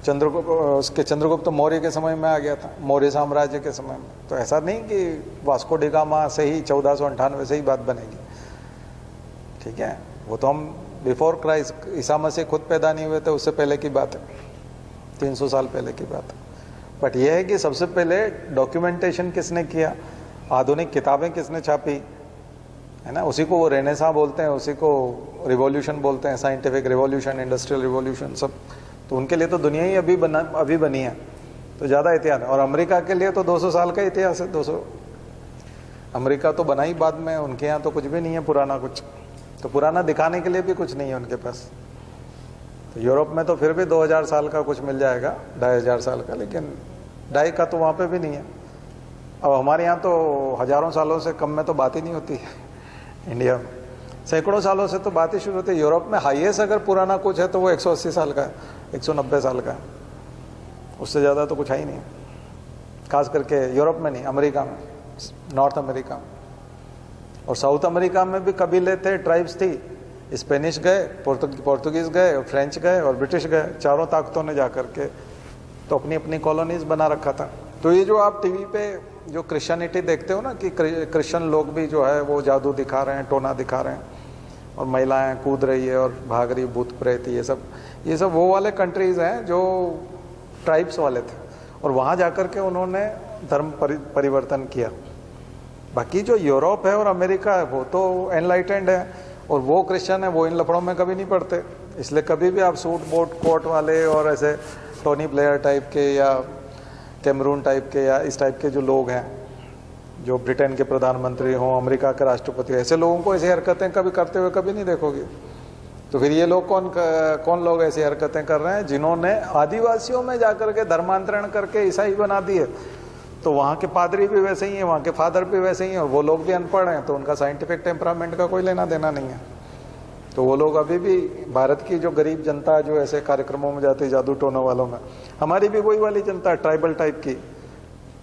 चंद्रगुप्त मौर्य के समय में आ गया था, मौर्य साम्राज्य के समय में। तो ऐसा नहीं कि वास्को डी गामा से ही 1498 से ही बात बनेगी, ठीक है। वो तो हम बिफोर क्राइस्ट, ईसा मसीह खुद पैदा नहीं हुए थे, उससे पहले की बात है, 300 साल पहले की बात है। बट यह है कि सबसे पहले डॉक्यूमेंटेशन किसने किया, आधुनिक किताबें किसने छापी, है ना, उसी को वो रेनेसां बोलते हैं, उसी को रिवॉल्यूशन बोलते हैं, साइंटिफिक रिवॉल्यूशन, इंडस्ट्रियल रिवॉल्यूशन सब। तो उनके लिए तो दुनिया ही अभी बनी है, तो ज़्यादा इतिहास है। और अमेरिका के लिए तो 200 साल का इतिहास है, 200। अमेरिका तो बना ही बाद में, उनके यहाँ तो कुछ भी नहीं है पुराना कुछ, तो पुराना दिखाने के लिए भी कुछ नहीं है उनके पास। तो यूरोप में तो फिर भी 2000 साल का कुछ मिल जाएगा, 2500 साल का, लेकिन 2.5 का तो वहाँ पे भी नहीं है। अब हमारे यहाँ तो हजारों सालों से कम में तो बात ही नहीं होती है, इंडिया में सैकड़ों सालों से तो बात ही शुरू होती है। यूरोप में हाईएस्ट अगर पुराना कुछ है तो वो 180 साल का है, 190 साल का है, उससे ज़्यादा तो कुछ है ही नहीं, खास करके यूरोप में नहीं, अमेरिका में, नॉर्थ अमेरिका में। और साउथ अमेरिका में भी कबीले थे, ट्राइब्स थी, स्पेनिश गए, पोर्तुगीज गए, फ्रेंच गए और ब्रिटिश गए, चारों ताकतों ने जा करके तो अपनी अपनी कॉलोनीज बना रखा था। तो ये जो आप टीवी पे जो क्रिश्चियनिटी देखते हो ना, कि क्रिश्चियन लोग भी जो है वो जादू दिखा रहे हैं, टोना दिखा रहे हैं, और महिलाएं कूद रही है और भाग रही, भूत प्रेत, ये सब वो वाले कंट्रीज हैं जो ट्राइब्स वाले थे, और वहाँ जाकर के उन्होंने धर्म परिवर्तन किया। बाकी जो यूरोप है और अमेरिका है वो तो एनलाइटेंड है, और वो क्रिश्चियन है, वो इन लफड़ों में कभी नहीं पड़ते। इसलिए कभी भी आप सूट बूट कोट वाले और ऐसे टोनी ब्लेयर टाइप के या कैमरून टाइप के या इस टाइप के जो लोग हैं, जो ब्रिटेन के प्रधानमंत्री हों, अमेरिका के राष्ट्रपति, ऐसे लोगों को ऐसी हरकतें कभी करते हुए कभी नहीं देखोगे। तो फिर ये लोग कौन लोग ऐसी हरकतें कर रहे हैं, जिन्होंने आदिवासियों में जाकर के धर्मांतरण करके ईसाई बना दिए। तो वहाँ के पादरी भी वैसे ही हैं, वहाँ के फादर भी वैसे ही हैं, और वो लोग भी अनपढ़ हैं, तो उनका साइंटिफिक टेम्परामेंट का कोई लेना देना नहीं है। तो वो लोग अभी भी, भारत की जो गरीब जनता जो ऐसे कार्यक्रमों में जाती है, जादू टोनों वालों में, हमारी भी वही वाली जनता है, ट्राइबल टाइप की।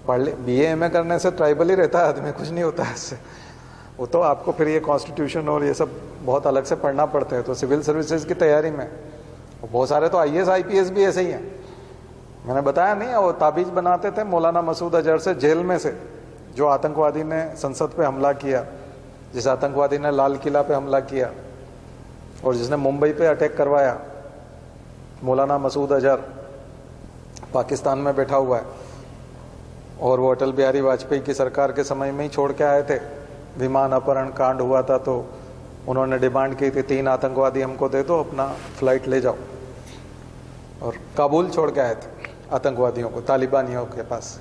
BA MA करने से ट्राइबल ही रहता है आदमी, कुछ नहीं होता है इससे। वो तो आपको फिर ये कॉन्स्टिट्यूशन और ये सब बहुत अलग से पढ़ना पड़ते हैं। तो सिविल सर्विसेज की तैयारी में बहुत सारे तो IAS IPS भी ऐसे ही हैं। मैंने बताया नहीं, वो ताबीज बनाते थे मौलाना मसूद अजहर से, जेल में से, जो आतंकवादी ने संसद पे हमला किया, जिस आतंकवादी ने लाल किला पे हमला किया और जिसने मुंबई पे अटैक करवाया, मौलाना मसूद अजहर पाकिस्तान में बैठा हुआ है, और वो अटल बिहारी वाजपेयी की सरकार के समय में ही छोड़ के आए थे। विमान अपहरण कांड हुआ था तो उन्होंने डिमांड की थी 3 आतंकवादी हमको दे दो, अपना फ्लाइट ले जाओ, और काबुल छोड़ के आए थे आतंकवादियों को, तालिबानियों के पास।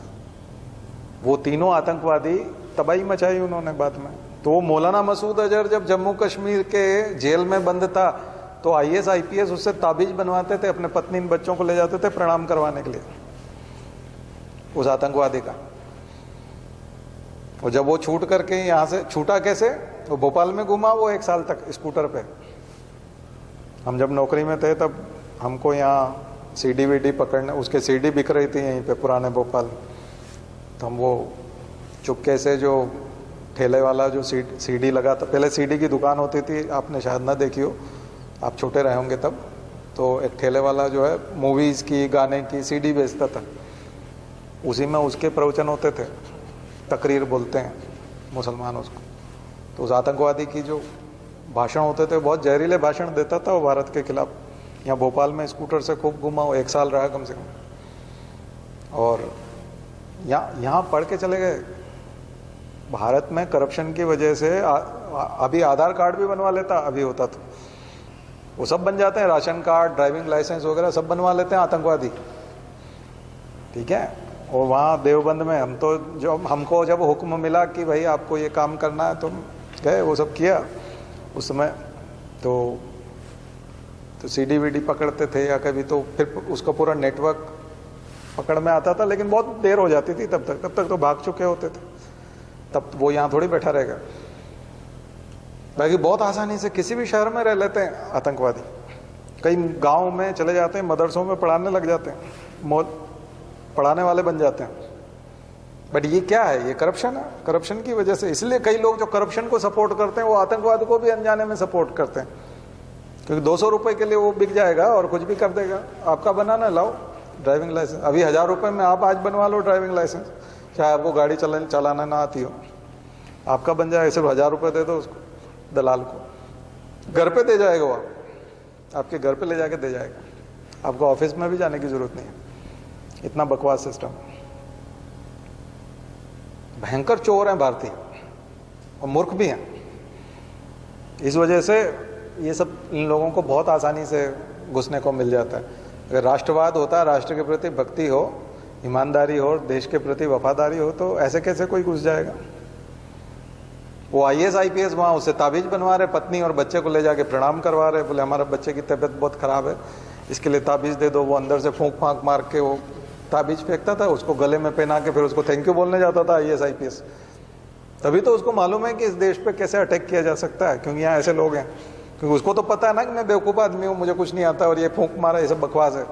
वो तीनों आतंकवादी तबाही मचाई उन्होंने बाद में। तो वो मौलाना मसूद अजहर जब जम्मू कश्मीर के जेल में बंद था तो IAS IPS उससे ताबीज बनवाते थे, अपने पत्नी बच्चों को ले जाते थे प्रणाम करवाने के लिए उस आतंकवादी का। और जब वो छूट करके यहाँ से छूटा कैसे, वो भोपाल में घूमा वो 1 साल तक स्कूटर पे। हम जब नौकरी में थे तब हमको यहाँ CD VD पकड़ने, उसके CD बिक रही थी यहीं पे पुराने भोपाल। तो हम वो चुपके से, जो ठेले वाला जो CD लगा था, पहले CD की दुकान होती थी, आपने शायद ना देखी हो, आप छोटे रहे होंगे तब। तो एक ठेले वाला जो है मूवीज़ की, गाने की CD बेचता था, उसी में उसके प्रवचन होते थे, तकरीर बोलते हैं मुसलमान उसको। तो उस आतंकवादी की जो भाषण होते थे, बहुत जहरीले भाषण देता था वो भारत के खिलाफ। यहाँ भोपाल में स्कूटर से खूब घुमा, 1 साल रहा कम से कम। और यहाँ पढ़ के चले गए। भारत में करप्शन की वजह से अभी आधार कार्ड भी बनवा लेता, अभी होता तो वो सब बन जाते हैं, राशन कार्ड, ड्राइविंग लाइसेंस वगैरह सब बनवा लेते हैं आतंकवादी, ठीक है। और वहाँ देवबंद में हमको जब हुक्म मिला कि भाई आपको ये काम करना है, तो गए, वो सब किया उस समय। तो CD VD पकड़ते थे या कभी, तो फिर उसका पूरा नेटवर्क पकड़ में आता था, लेकिन बहुत देर हो जाती थी तब तक तो भाग चुके होते थे। तब वो यहाँ थोड़ी बैठा रहेगा। बाकी बहुत आसानी से किसी भी शहर में रह लेते हैं आतंकवादी, कई गांव में चले जाते हैं, मदरसों में पढ़ाने लग जाते हैं, पढ़ाने वाले बन जाते हैं। बट ये क्या है, ये करप्शन है, करप्शन की वजह से। इसलिए कई लोग जो करप्शन को सपोर्ट करते हैं वो आतंकवाद को भी अनजाने में सपोर्ट करते हैं, क्योंकि 200 रुपए के लिए वो बिक जाएगा और कुछ भी कर देगा। आपका बनाना लाओ ड्राइविंग लाइसेंस, अभी 1000 रुपये में आप आज बनवा लो ड्राइविंग लाइसेंस, चाहे आपको गाड़ी चलाना ना आती हो, आपका बन जाएगा। सिर्फ 1000 रुपये दे दो उसको, दलाल को, घर पे दे जाएगा वो, आपके घर पे ले जाके दे जाएगा, आपको ऑफिस में भी जाने की जरूरत नहीं है। इतना बकवास सिस्टम, भयंकर चोर हैं भारतीय और मूर्ख भी हैं। इस वजह से ये सब इन लोगों को बहुत आसानी से घुसने को मिल जाता है। अगर राष्ट्रवाद होता, राष्ट्र के प्रति भक्ति हो, ईमानदारी हो, देश के प्रति वफादारी हो, तो ऐसे कैसे कोई घुस जाएगा। वो IAS IPS वहाँ उससे ताबीज बनवा रहे, पत्नी और बच्चे को ले जाके प्रणाम करवा रहे, बोले हमारा बच्चे की तबीयत बहुत खराब है, इसके लिए ताबीज दे दो। वो अंदर से फूंक फांक मार के वो ताबीज फेंकता था, उसको गले में पहना के फिर उसको थैंक यू बोलने जाता था IAS IPS। तभी तो उसको मालूम है कि इस देश पे कैसे अटैक किया जा सकता है, क्योंकि यहाँ ऐसे लोग हैं। क्योंकि उसको तो पता है ना कि मैं बेवकूफ़ आदमी हूँ, मुझे कुछ नहीं आता और ये फूंक मारा, ये सब बकवास है।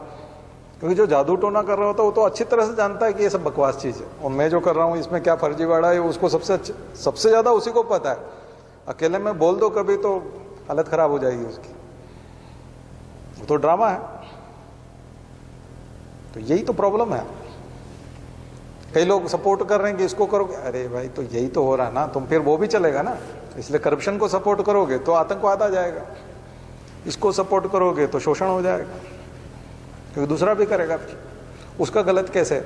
क्योंकि जो जादू टोना कर रहा होता है वो तो अच्छी तरह से जानता है कि ये सब बकवास चीज़ है, और मैं जो कर रहा हूँ इसमें क्या फर्जीवाड़ा है उसको सबसे ज़्यादा उसी को पता है। अकेले में बोल दो कभी तो हालत खराब हो जाएगी उसकी, वो तो ड्रामा है। तो यही तो प्रॉब्लम है। कई लोग सपोर्ट कर रहे हैं कि इसको करोगे, अरे भाई तो यही तो हो रहा है ना, तुम फिर वो भी चलेगा ना। इसलिए करप्शन को सपोर्ट करोगे तो आतंकवाद आ जाएगा, इसको सपोर्ट करोगे तो शोषण हो जाएगा, क्योंकि दूसरा भी करेगा। उसका गलत कैसे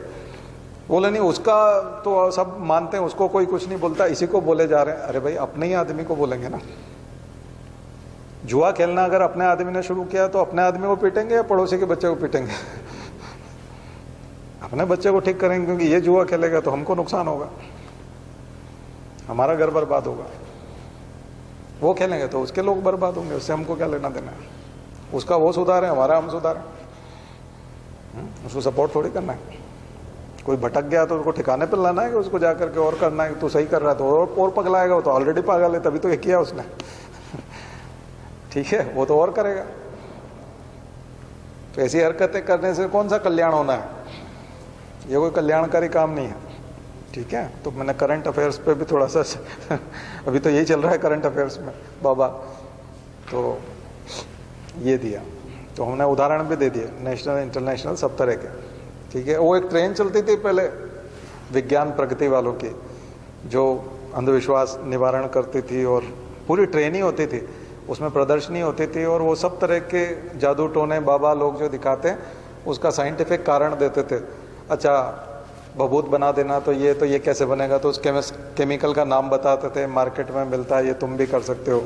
बोले, नहीं उसका तो सब मानते हैं, उसको कोई कुछ नहीं बोलता, इसी को बोले जा रहे हैं। अरे भाई अपने ही आदमी को बोलेंगे ना। जुआ खेलना अगर अपने आदमी ने शुरू किया तो अपने आदमी को पीटेंगे या पड़ोसी के बच्चे को पीटेंगे? अपने बच्चे को ठीक करेंगे, क्योंकि ये जुआ खेलेगा तो हमको नुकसान होगा, हमारा घर बर्बाद होगा। वो खेलेंगे तो उसके लोग बर्बाद होंगे, उससे हमको क्या लेना देना है। उसका वो सुधारे, हमारा हम सुधारें, उसको सपोर्ट थोड़ी करना है। कोई भटक गया तो उसको ठिकाने पर लाना है कि उसको जा करके और करना है कि तू सही कर रहा है तो और पगलाएगा। वो तो ऑलरेडी पागल है, तभी तो ये किया उसने। ठीक है, वो तो और करेगा। तो ऐसी हरकतें करने से कौन सा कल्याण होना है? ये कोई कल्याणकारी काम नहीं है। ठीक है, तो मैंने करंट अफेयर्स पे भी थोड़ा सा अभी तो यही चल रहा है करंट अफेयर्स में बाबा, तो ये दिया। तो हमने उदाहरण भी दे दिए, नेशनल इंटरनेशनल सब तरह के। ठीक है, वो एक ट्रेन चलती थी पहले विज्ञान प्रगति वालों की, जो अंधविश्वास निवारण करती थी, और पूरी ट्रेन ही होती थी, उसमें प्रदर्शनी होती थी, और वो सब तरह के जादू टोने बाबा लोग जो दिखाते हैं उसका साइंटिफिक कारण देते थे। अच्छा भभूत बना देना, तो ये कैसे बनेगा, तो उस केमिकल का नाम बताते थे, मार्केट में मिलता है, ये तुम भी कर सकते हो।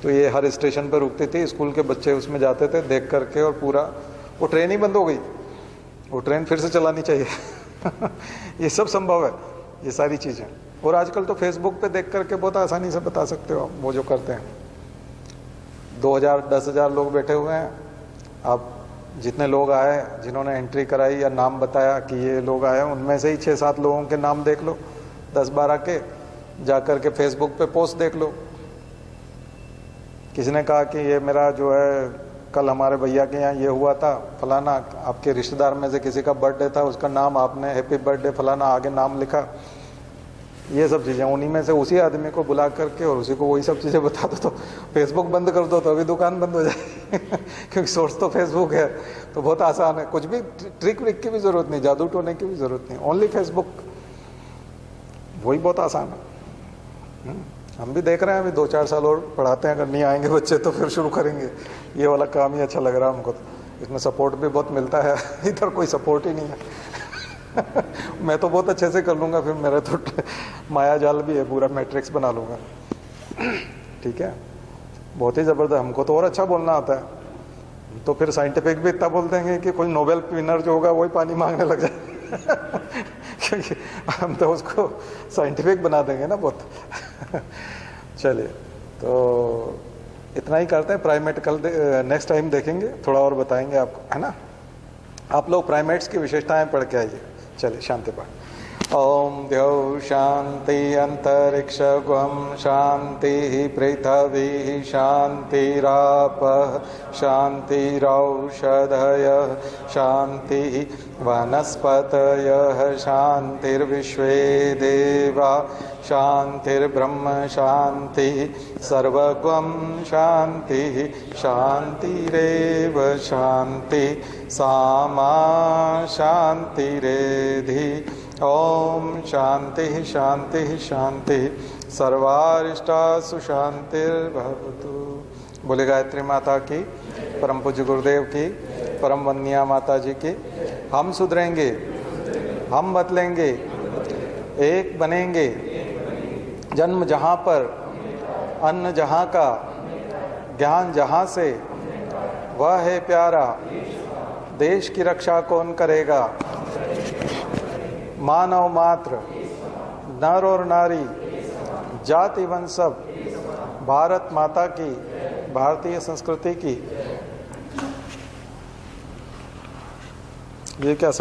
तो ये हर स्टेशन पर रुकती थी, स्कूल के बच्चे उसमें जाते थे देख करके, और पूरा वो ट्रेन ही बंद हो गई। वो ट्रेन फिर से चलानी चाहिए। ये सब संभव है, ये सारी चीज़ें। और आजकल तो फेसबुक पे देख करके बहुत आसानी से बता सकते हो वो जो करते हैं। 2000 10,000 लोग बैठे हुए हैं, आप जितने लोग आए जिन्होंने एंट्री कराई या नाम बताया कि ये लोग आए, उनमें से ही 6-7 लोगों के नाम देख लो, 10-12 के, जा कर के फेसबुक पे पोस्ट देख लो। किसी ने कहा कि ये मेरा जो है कल हमारे भैया के यहाँ ये हुआ था, फलाना आपके रिश्तेदार में से किसी का बर्थडे था, उसका नाम आपने हैप्पी बर्थडे फलाना आगे नाम लिखा। ये सब चीज़ें उन्हीं में से उसी आदमी को बुला करके और उसी को वही सब चीज़ें बता दो, तो फेसबुक बंद कर दो तो अभी दुकान बंद हो जाएगी। क्योंकि सोर्स तो फेसबुक है, तो बहुत आसान है। कुछ भी ट्रिक व्रिक की भी ज़रूरत नहीं, जादू टोने की भी ज़रूरत नहीं, ओनली फेसबुक, वही बहुत आसान है। हम भी देख रहे हैं, अभी 2-4 साल और पढ़ाते हैं, अगर नहीं आएंगे बच्चे तो फिर शुरू करेंगे। ये वाला काम ही अच्छा लग रहा है हमको, तो इसमें सपोर्ट भी बहुत मिलता है। इधर कोई सपोर्ट ही नहीं है। मैं तो बहुत अच्छे से कर लूँगा, फिर मेरा तो माया जाल भी है, पूरा मैट्रिक्स बना लूँगा। ठीक है, बहुत ही ज़बरदस्त। हमको तो और अच्छा बोलना आता है, तो फिर साइंटिफिक भी इतना बोल देंगे कि कोई नोबेल विनर जो होगा वही पानी मांगने लग जाए। क्योंकि हम तो उसको साइंटिफिक बना देंगे ना बहुत। चलिए, तो इतना ही करते हैं। प्राइमेट कल नेक्स्ट टाइम देखेंगे, थोड़ा और बताएंगे आपको, है ना। आप लोग प्राइमेट्स की विशेषताएं पढ़ के आइए। चलिए, शांति पाठ। ओम द्यौ शांति अंतरिक्षगुं शांति पृथ्वी शांतिरापः शांतिरौषधयः शांति वनस्पतयः शांतिर्विश्वे देवा शांतिर्ब्रह्म शांति सर्वगुं शांति शांतिरेव शांति सामा शांतिरेधि। ओम शांति शांति शांति सर्वारिष्टासु शांतिर्भवतु। बोले गायत्री माता की, परम पूज्य गुरुदेव की, परम वंदनीय माता जी की। हम सुधरेंगे, हम बदलेंगे, एक बनेंगे। जन्म जहाँ पर, अन्न जहाँ का, ज्ञान जहाँ से, वह है प्यारा। देश की रक्षा कौन करेगा? मानव मात्र, नर और नारी, जाति वंश सब, भारत माता की, भारतीय संस्कृति की। ये क्या